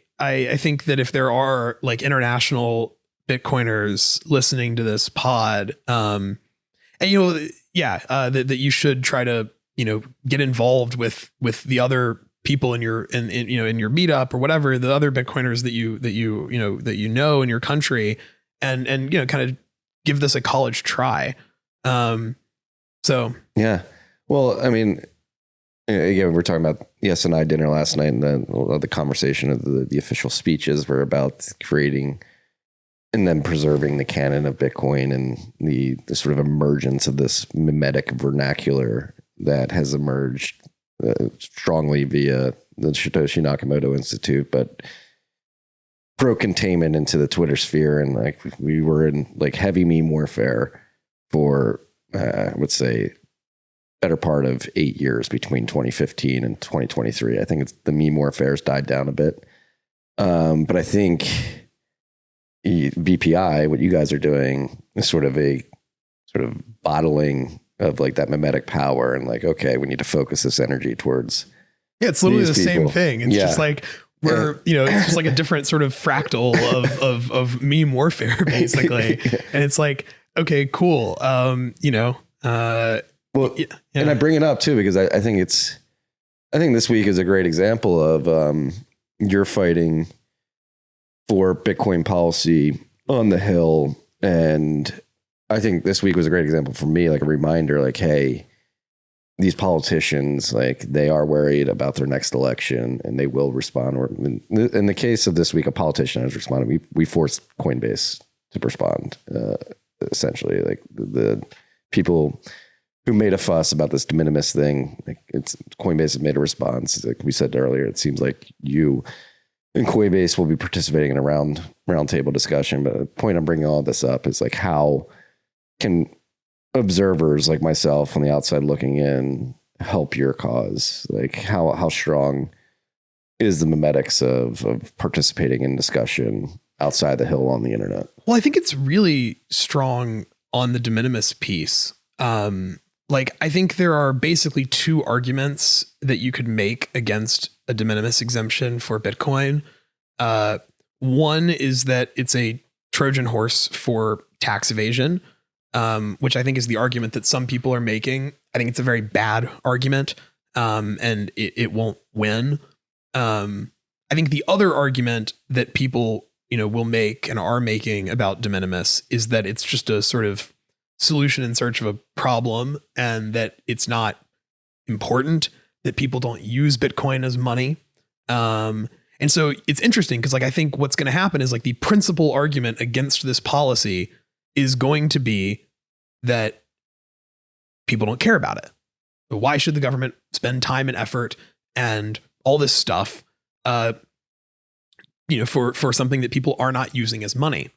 think that if there are like international Bitcoiners listening to this pod, and that you should try to, get involved with the other people in your meetup or whatever, the other Bitcoiners that you know in your country, and kind of give this a college try. So yeah, well, I mean, again, we're talking about the SNI dinner last night, and the conversation of the official speeches were about creating and then preserving the canon of Bitcoin and the sort of emergence of this mimetic vernacular that has emerged strongly via the Satoshi Nakamoto Institute, but pro containment into the Twitter sphere. And like we were in like heavy meme warfare for, I would say, better part of 8 years between 2015 and 2023. I think the meme warfare has died down a bit. But I think BPI, what you guys are doing is sort of bottling of like that mimetic power and like, okay, we need to focus this energy towards. Yeah, it's literally the same thing. It's just like it's just like a different sort of fractal of meme warfare, basically. And it's like, okay, cool. And I bring it up too because I think this week is a great example of you're fighting for Bitcoin policy on the Hill, and I think this week was a great example for me, like a reminder, like, hey, these politicians, like they are worried about their next election and they will respond. Or in the case of this week, a politician has responded. We forced Coinbase to respond, essentially. Like the people who made a fuss about this de minimis thing, like Coinbase has made a response. Like we said earlier, it seems like you and Coinbase will be participating in a roundtable discussion. But the point I'm bringing all this up is like, how can observers like myself on the outside looking in help your cause? Like how strong is the mimetics of participating in discussion outside the Hill on the internet? Well, I think it's really strong on the de minimis piece. Like I think there are basically two arguments that you could make against a de minimis exemption for Bitcoin. One is that it's a Trojan horse for tax evasion, which I think is the argument that some people are making. I think it's a very bad argument, and it won't win. I think the other argument that people, will make and are making about de minimis is that it's just a sort of solution in search of a problem, and that it's not important, that people don't use Bitcoin as money. And so it's interesting because like I think what's going to happen is like the principal argument against this policy is going to be that people don't care about it. Why should the government spend time and effort and all this stuff, for something that people are not using as money?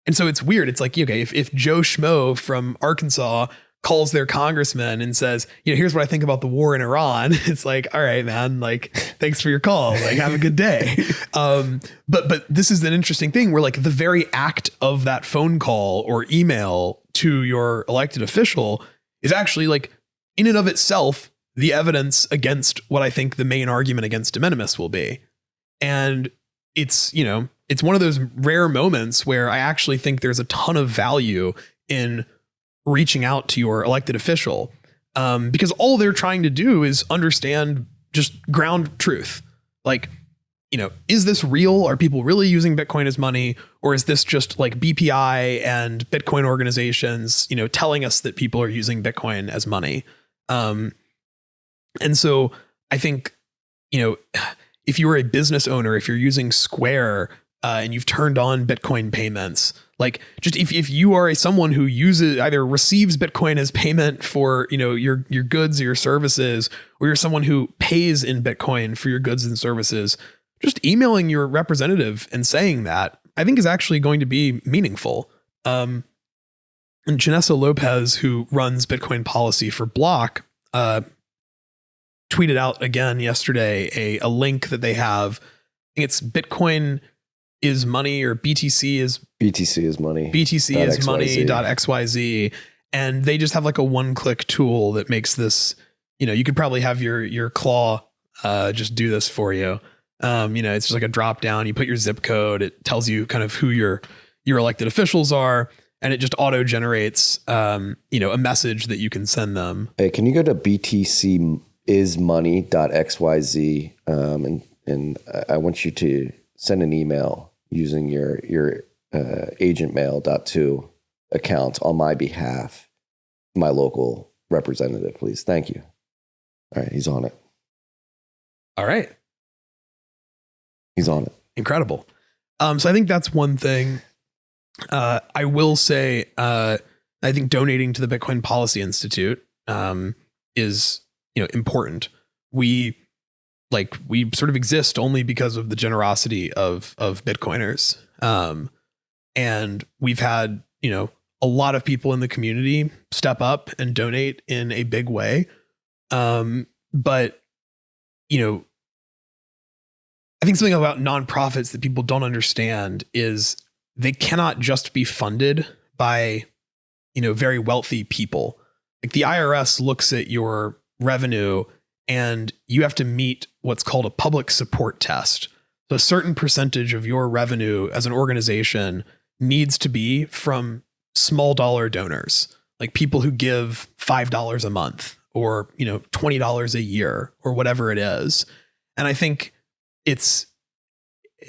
And so it's weird. It's like, okay, if Joe Schmo from Arkansas calls their congressman and says, here's what I think about the war in Iran, it's like, all right, man, like, thanks for your call. Like, have a good day. But this is an interesting thing where like the very act of that phone call or email to your elected official is actually like in and of itself, the evidence against what I think the main argument against de minimis will be. And it's one of those rare moments where I actually think there's a ton of value in reaching out to your elected official, because all they're trying to do is understand just ground truth. Like, is this real? Are people really using Bitcoin as money? Or is this just like BPI and Bitcoin organizations, telling us that people are using Bitcoin as money? And so I think, if you were a business owner, if you're using Square, and you've turned on Bitcoin payments, like just if you are someone who either receives Bitcoin as payment for, your goods or your services, or you're someone who pays in Bitcoin for your goods and services, just emailing your representative and saying that, I think is actually going to be meaningful. And Janessa Lopez, who runs Bitcoin policy for Block, tweeted out again yesterday a link that they have. I think it's Bitcoin is money, or BTC is money. BTC is money.xyz. And they just have like a one-click tool that makes this, you could probably have your claw just do this for you. It's just like a drop down. You put your zip code. It tells you kind of who your elected officials are, and it just auto generates a message that you can send them. Hey, can you go to btcismoney.xyz and I want you to send an email using your agentmail.to account on my behalf, my local representative, please. Thank you. All right, he's on it. All right. He's on it. Incredible. So I think that's one thing. I will say, I think donating to the Bitcoin Policy Institute is, important. We like we sort of exist only because of the generosity of Bitcoiners. And we've had, a lot of people in the community step up and donate in a big way. But, I think something about nonprofits that people don't understand is they cannot just be funded by, very wealthy people. Like the IRS looks at your revenue and you have to meet what's called a public support test. So a certain percentage of your revenue as an organization needs to be from small dollar donors, like people who give $5 a month or, $20 a year or whatever it is. And I think it's,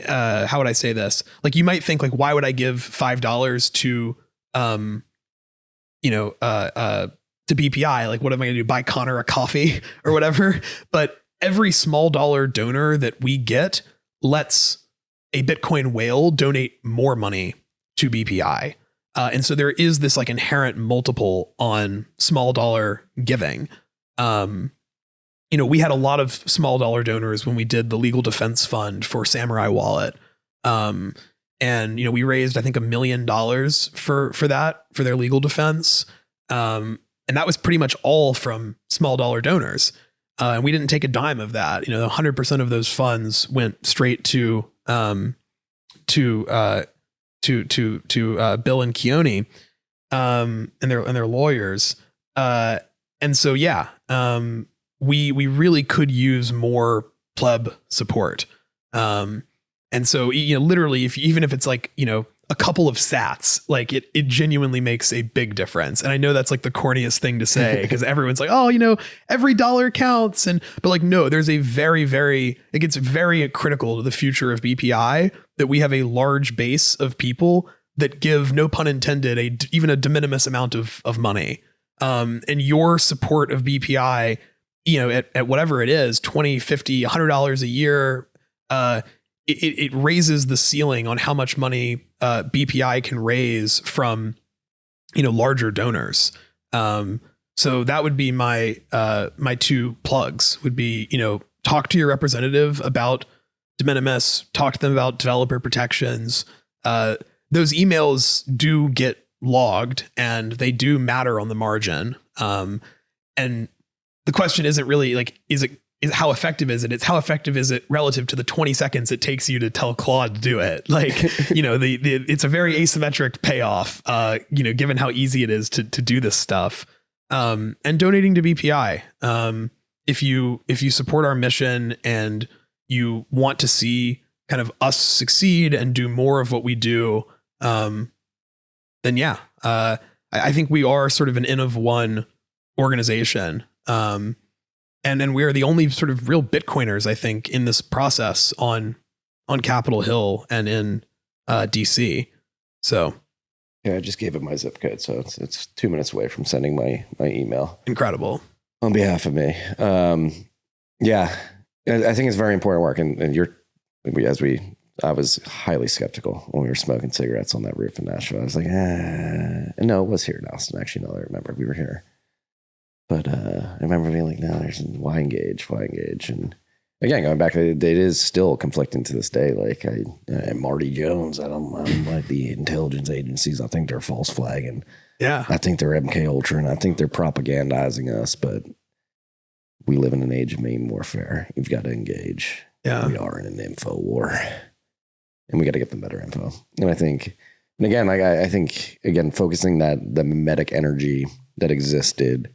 how would I say this? Like you might think like, why would I give $5 to, to BPI? Like, what am I going to do? Buy Connor a coffee or whatever? But every small dollar donor that we get lets a Bitcoin whale donate more money to BPI. And so there is this like inherent multiple on small dollar giving. We had a lot of small dollar donors when we did the legal defense fund for Samurai Wallet. And, we raised, I think, $1 million for that, for their legal defense. And that was pretty much all from small dollar donors. And we didn't take a dime of that. 100% of those funds went straight to Bill and Keone, and their lawyers. And so, yeah, we really could use more pleb support. And so, literally, even if it's like, a couple of sats, like it genuinely makes a big difference. And I know that's like the corniest thing to say because everyone's like, oh, every dollar counts. But like, no, there's a it gets very critical to the future of BPI that we have a large base of people that give, no pun intended, even a de minimis amount of money. And your support of BPI, at whatever it is, $20, $50, $100 a year, it raises the ceiling on how much money BPI can raise from, larger donors. So that would be my two plugs would be, talk to your representative about de minimis, talk to them about developer protections. Those emails do get logged and they do matter on the margin. And the question isn't really like, how effective is it? It's how effective is it relative to the 20 seconds it takes you to tell Claude to do it? Like, it's a very asymmetric payoff, given how easy it is to do this stuff. And donating to BPI. If you support our mission and you want to see kind of us succeed and do more of what we do, then yeah, I think we are sort of an N of one organization. And then we are the only sort of real Bitcoiners, I think, in this process on Capitol Hill and in DC. So, yeah, I just gave it my zip code, so it's 2 minutes away from sending my email. Incredible. On behalf of me, yeah, I think it's very important work. And I was highly skeptical when we were smoking cigarettes on that roof in Nashville. I was like, and no, it was here in Austin. Actually, no, I remember we were here. But I remember being like, no, there's why engage? And again, going back, it is still conflicting to this day. Like Marty Jones, I don't like the intelligence agencies. I think they're false flagging. Yeah, I think they're MK Ultra, and I think they're propagandizing us. But we live in an age of meme warfare. You've got to engage. Yeah, we are in an info war, and we got to get them better info. And I think, and again, I think again, focusing the mimetic energy that existed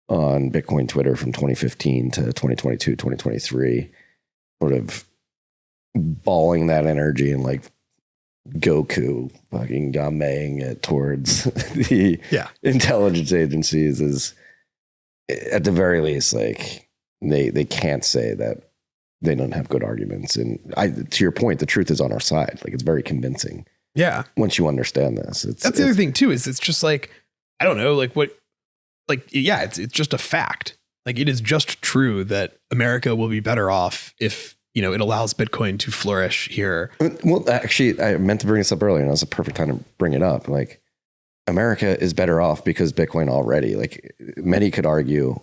on Bitcoin Twitter from 2015 to 2022, 2023, sort of balling that energy and like Goku fucking gameing it towards the intelligence agencies is at the very least, like they can't say that they don't have good arguments. And to your point, the truth is on our side. Like it's very convincing. Yeah. Once you understand this, that's the other thing too, is it's just like, I don't know, like what, like, yeah, it's just a fact. Like it is just true that America will be better off if, it allows Bitcoin to flourish here. Well, actually, I meant to bring this up earlier and that was a perfect time to bring it up. Like America is better off because Bitcoin already, like many could argue,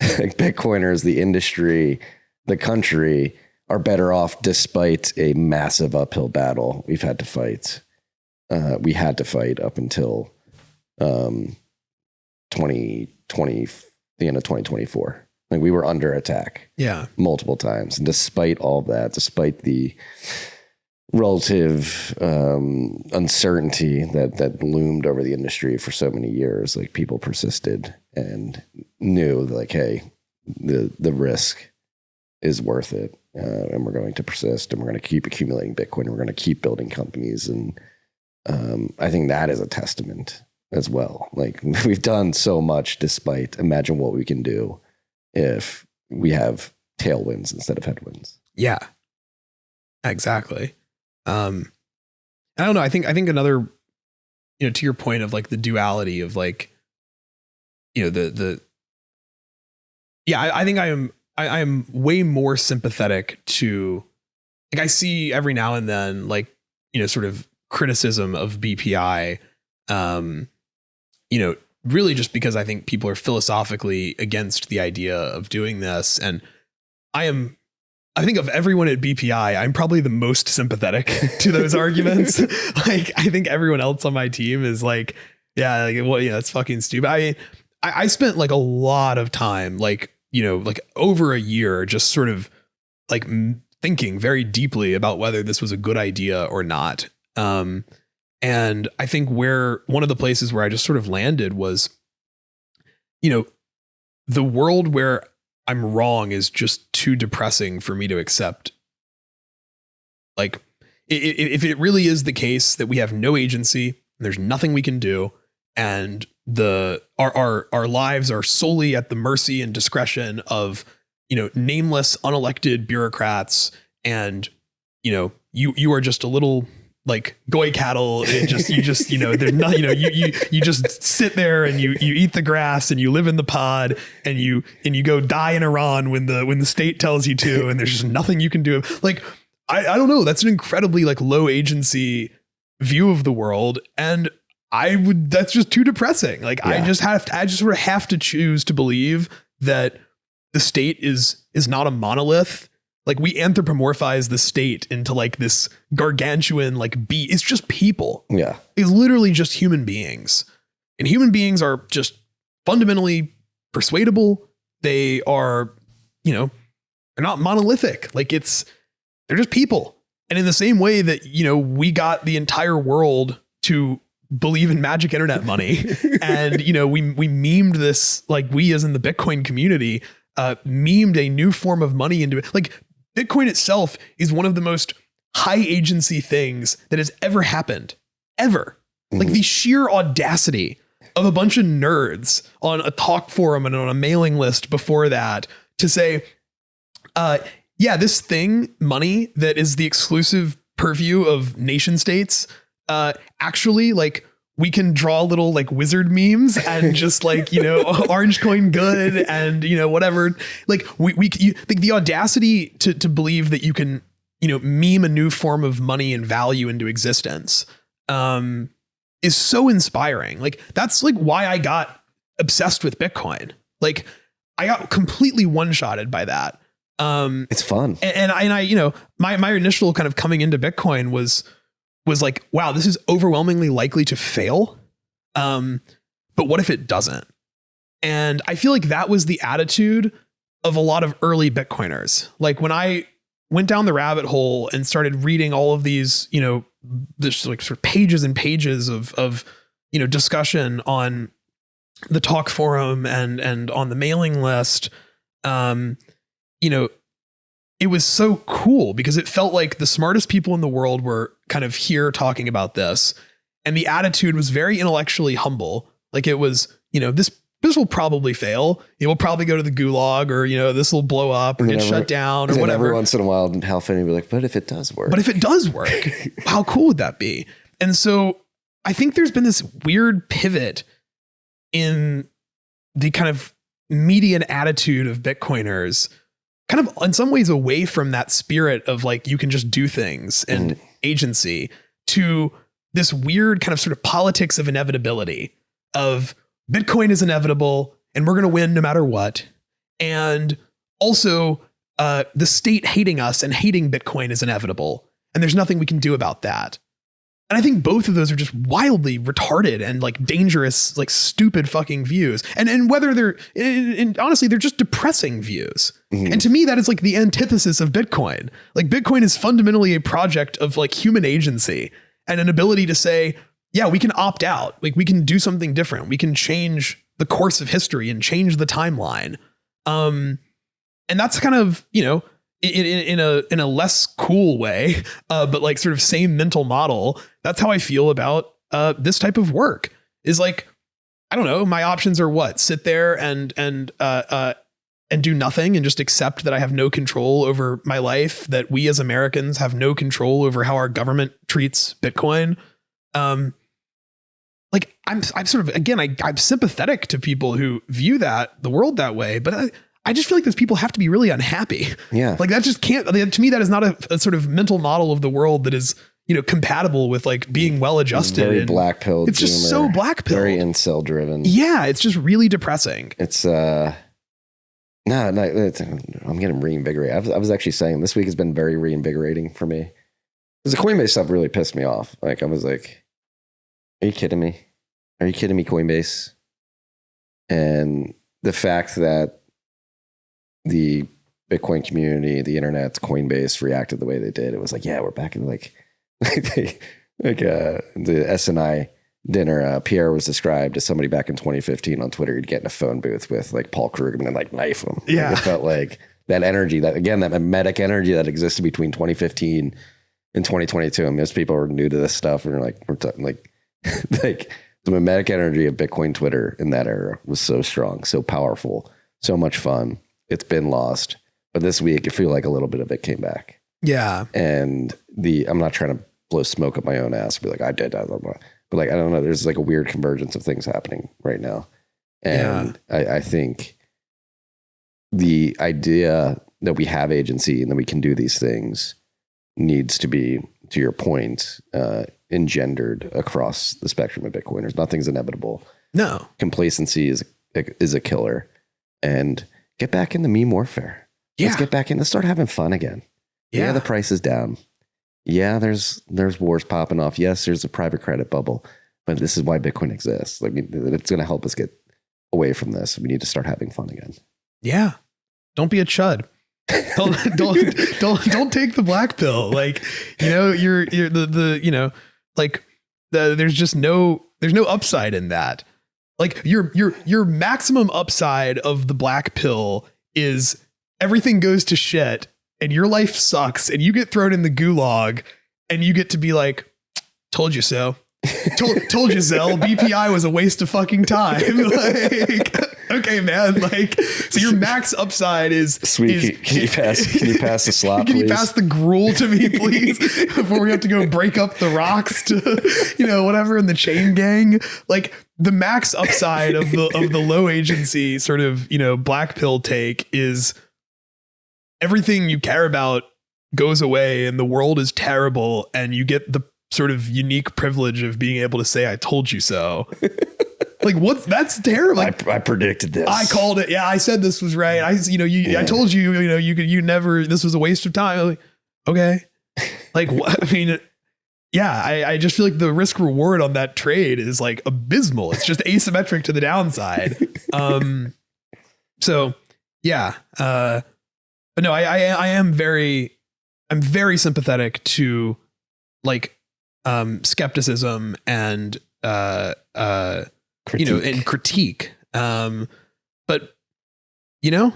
like Bitcoiners, the industry, the country are better off despite a massive uphill battle we've had to fight. We had to fight up until 2020, the end of 2024. Like we were under attack multiple times. And despite all of that, despite the relative uncertainty that loomed over the industry for so many years, like people persisted and knew like, hey, the risk is worth it. And we're going to persist, and we're going to keep accumulating Bitcoin, and we're going to keep building companies. And I think that is a testament as well. Like we've done so much despite, imagine what we can do if we have tailwinds instead of headwinds. Yeah, exactly. I don't know. I think another, to your point of like the duality of like, I think I am way more sympathetic to, like, I see every now and then, like, sort of criticism of BPI, really just because I think people are philosophically against the idea of doing this. And I think of everyone at BPI, I'm probably the most sympathetic to those arguments. Like, I think everyone else on my team is like, that's fucking stupid. I spent like a lot of time, like over a year, just sort of like thinking very deeply about whether this was a good idea or not. And I think one of the places where I just sort of landed was, the world where I'm wrong is just too depressing for me to accept. Like, if it really is the case that we have no agency, there's nothing we can do, and our lives are solely at the mercy and discretion of, nameless, unelected bureaucrats, and, you are just a little like goy cattle. There's not, you just sit there and you eat the grass and you live in the pod and you go die in Iran when the state tells you to, and there's just nothing you can do. Like, I don't know. That's an incredibly like low agency view of the world. And that's just too depressing. Like, yeah. I just sort of have to choose to believe that the state is not a monolith. Like, we anthropomorphize the state into like this gargantuan, like it's just people. Yeah. It's literally just human beings, and human beings are just fundamentally persuadable. They are, they're not monolithic. Like, they're just people. And in the same way that, we got the entire world to believe in magic internet money and, we memed this, like we as in the Bitcoin community, memed a new form of money into it. Like, Bitcoin itself is one of the most high agency things that has ever happened, ever. Mm-hmm. Like, the sheer audacity of a bunch of nerds on a talk forum and on a mailing list before that to say, this thing, money, that is the exclusive purview of nation states, actually, like, we can draw little like wizard memes and just like, orange coin good and, whatever. Like, you think the audacity to believe that you can, meme a new form of money and value into existence, is so inspiring. Like, that's like why I got obsessed with Bitcoin. Like, I got completely one-shotted by that. It's fun. And I, my initial kind of coming into Bitcoin was like, wow, this is overwhelmingly likely to fail. But what if it doesn't? And I feel like that was the attitude of a lot of early Bitcoiners. Like, when I went down the rabbit hole and started reading all of these, this like sort of pages and pages of discussion on the talk forum and on the mailing list, it was so cool because it felt like the smartest people in the world were kind of here talking about this. And the attitude was very intellectually humble. Like, it was, this will probably fail. It will probably go to the gulag, or, this will blow up or get shut down or whatever. Every once in a while, Hal Finney would be like, but if it does work. But if it does work, how cool would that be? And so I think there's been this weird pivot in the kind of median attitude of Bitcoiners, kind of in some ways away from that spirit of like, you can just do things and agency, to this weird kind of sort of politics of inevitability of Bitcoin is inevitable and we're going to win no matter what. And also, the state hating us and hating Bitcoin is inevitable. And there's nothing we can do about that. And I think both of those are just wildly retarded and like dangerous, like stupid fucking views. And whether they're, and honestly, they're just depressing views. Mm-hmm. And to me, that is like the antithesis of Bitcoin. Like Bitcoin is fundamentally a project of like human agency and an ability to say, yeah, we can opt out. Like we can do something different. We can change the course of history and change the timeline. And that's kind of, you know, in a less cool way, but like sort of same mental model. That's how I feel about this type of work. Is like, I don't know, my options are what? Sit there and do nothing and just accept that I have no control over my life, that we as Americans have no control over how our government treats Bitcoin. Like I'm sort of, again, I'm sympathetic to people who view the world that way, but I just feel like those people have to be really unhappy. Yeah. Like that just can't, to me, that is not a sort of mental model of the world that is, you know, compatible with like being well adjusted. Very black pill. It's just so black pill. Very incel driven. Yeah. It's just really depressing. It's, I'm getting reinvigorated. I was actually saying this week has been very reinvigorating for me. Because the Coinbase stuff really pissed me off. Like I was like, are you kidding me? Are you kidding me, Coinbase? And the fact that the Bitcoin community, the internet's Coinbase reacted the way they did. It was like, yeah, we're back in the SNI dinner. Pierre was described as somebody back in 2015 on Twitter. He'd get in a phone booth with like Paul Krugman and like knife him. Yeah. Like, it felt like that energy, that mimetic energy that existed between 2015 and 2022. And most people are new to this stuff. And we're talking like the mimetic energy of Bitcoin Twitter in that era was so strong, so powerful, so much fun. It's been lost, but this week I feel like a little bit of it came back. Yeah. And I'm not trying to blow smoke up my own ass, be like, I did that. But like, I don't know. There's like a weird convergence of things happening right now. And I think the idea that we have agency and that we can do these things needs to be, to your point, engendered across the spectrum of Bitcoiners. Nothing's inevitable. No. Complacency is a killer. And get back in the meme warfare. Yeah. Let's get back in. Let's start having fun again. Yeah, the price is down. Yeah, there's wars popping off. Yes, there's a private credit bubble, but this is why Bitcoin exists. Like it's going to help us get away from this. We need to start having fun again. Yeah. Don't be a chud. Don't take the black pill. Like, you know, you're the you know, like there's no upside in that. Like your maximum upside of the black pill is everything goes to shit and your life sucks and you get thrown in the gulag and you get to be like, told you so. Told you, Zell. BPI was a waste of fucking time. Like, okay, man. Like, so your max upside is sweet. Can you pass the slot? Can you pass the gruel to me, please, before we have to go break up the rocks to, you know, whatever in the chain gang? Like the max upside of the low agency sort of, you know, black pill take is everything you care about goes away and the world is terrible and you get the sort of unique privilege of being able to say, I told you so. Like that's terrible. Like, I predicted this. I called it. Yeah. I said this was right. I told you, you know, you never, this was a waste of time. I'm like, okay. Like, I mean, yeah, I just feel like the risk reward on that trade is like abysmal. It's just asymmetric to the downside. So yeah. But no, I'm very sympathetic to like, skepticism and, critique. You know, and critique. But you know,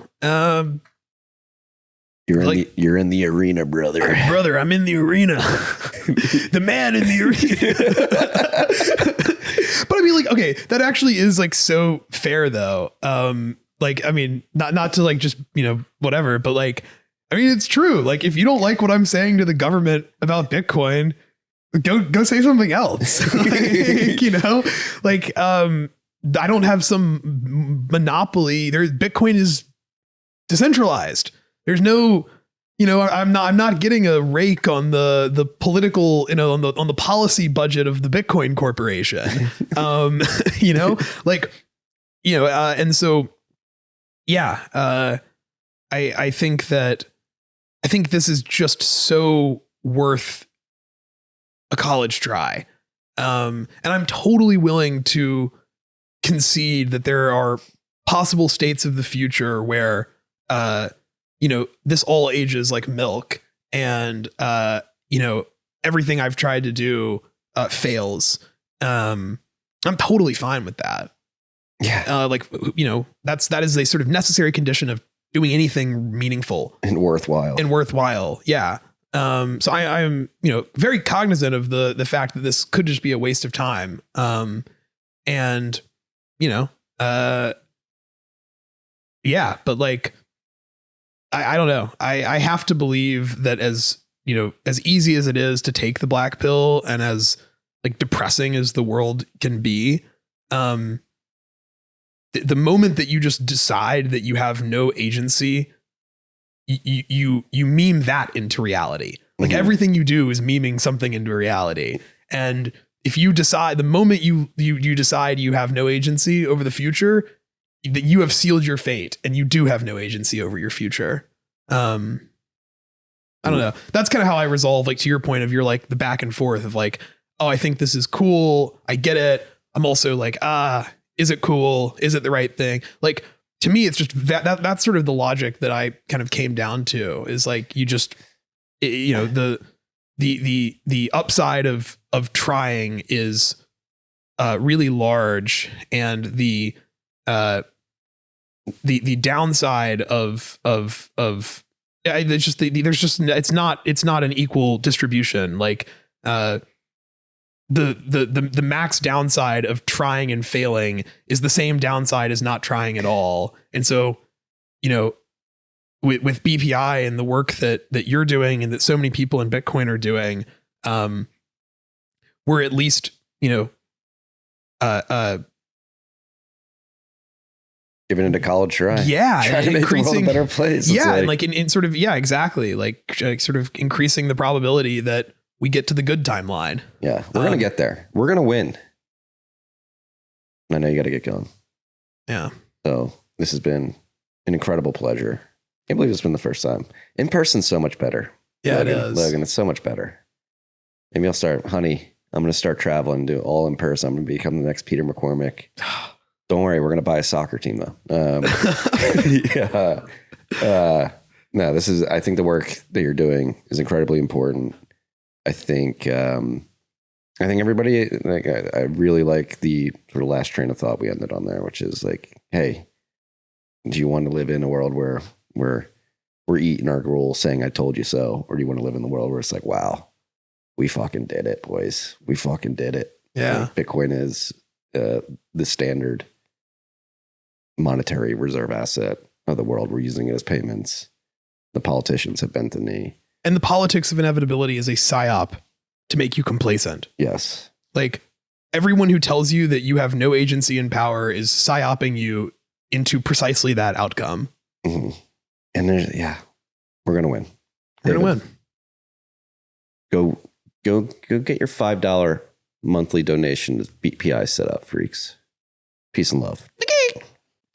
you're in the arena, brother. Brother, I'm in the arena. The man in the arena. But I mean, like, okay, that actually is like so fair though. Like, I mean, not to like just, you know, whatever, but like, I mean, it's true. Like, if you don't like what I'm saying to the government about Bitcoin, go say something else. Like, you know, like, I don't have some monopoly. Bitcoin is decentralized. There's no, you know, I'm not getting a rake on the political, you know, on the policy budget of the Bitcoin Corporation. You know, like, you know, and so, yeah, I think this is just so worth a college try. And I'm totally willing to concede that there are possible states of the future where, this all ages like milk, and, everything I've tried to do fails. I'm totally fine with that. Yeah. That is a sort of necessary condition of doing anything meaningful and worthwhile. Yeah. So I'm, very cognizant of the fact that this could just be a waste of time. But like, I don't know. I have to believe that as easy as it is to take the black pill and as like depressing as the world can be, the moment that you just decide that you have no agency, you meme that into reality. Like everything you do is memeing something into reality. And if you decide, the moment you decide you have no agency over the future, that you have sealed your fate and you do have no agency over your future. I don't know. That's kind of how I resolve, like, to your point of, you're like the back and forth of like, oh, I think this is cool. I get it. I'm also like, is it cool? Is it the right thing? Like, to me, it's just that's sort of the logic that I kind of came down to, is like, you just, the upside of trying is really large, and the downside of it's not an equal distribution. Like, the max downside of trying and failing is the same downside as not trying at all. And so, with BPI and the work that you're doing and that so many people in Bitcoin are doing, we're at least, giving it a college try. Yeah. Trying to make the world a better place. Yeah. And like in sort of, yeah, exactly. Like sort of increasing the probability that we get to the good timeline. Yeah. We're going to get there. We're going to win. I know you got to get going. Yeah. So this has been an incredible pleasure. Can't believe it's been the first time. In person, so much better. Yeah, Logan, it is. Logan, it's so much better. Maybe I'll start, honey, I'm going to start traveling, do all in person. I'm going to become the next Peter McCormick. Don't worry, we're going to buy a soccer team though. Yeah. No, I think the work that you're doing is incredibly important. I think everybody, like, I really like the sort of last train of thought we ended on there, which is like, hey, do you want to live in a world where we're eating our gruel saying, I told you so? Or do you want to live in the world where it's like, wow, we fucking did it, boys. We fucking did it. Yeah. Like, Bitcoin is the standard monetary reserve asset of the world. We're using it as payments. The politicians have bent the knee. And the politics of inevitability is a psyop to make you complacent. Yes. Like, everyone who tells you that you have no agency and power is psyoping you into precisely that outcome. Mm-hmm. And we're going to win. We're going to win. Go get your $5 monthly donation to BPI set up, freaks. Peace and love.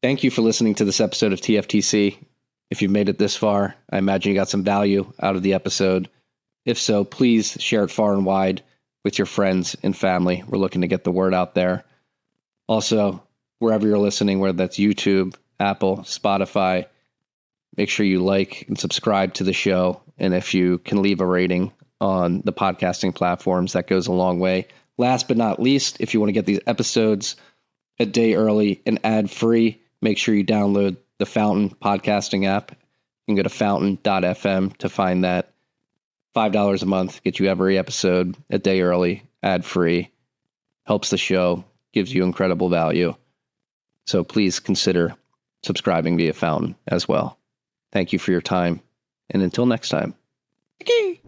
Thank you for listening to this episode of TFTC. If you've made it this far, I imagine you got some value out of the episode. If so, please share it far and wide with your friends and family. We're looking to get the word out there. Also, wherever you're listening, whether that's YouTube, Apple, Spotify, make sure you like and subscribe to the show. And if you can leave a rating on the podcasting platforms, that goes a long way. Last but not least, if you want to get these episodes a day early and ad-free, make sure you download the Fountain podcasting app. You can go to fountain.fm to find that. $5 a month, get you every episode a day early, ad-free. Helps the show, gives you incredible value. So please consider subscribing via Fountain as well. Thank you for your time, and until next time. Okay.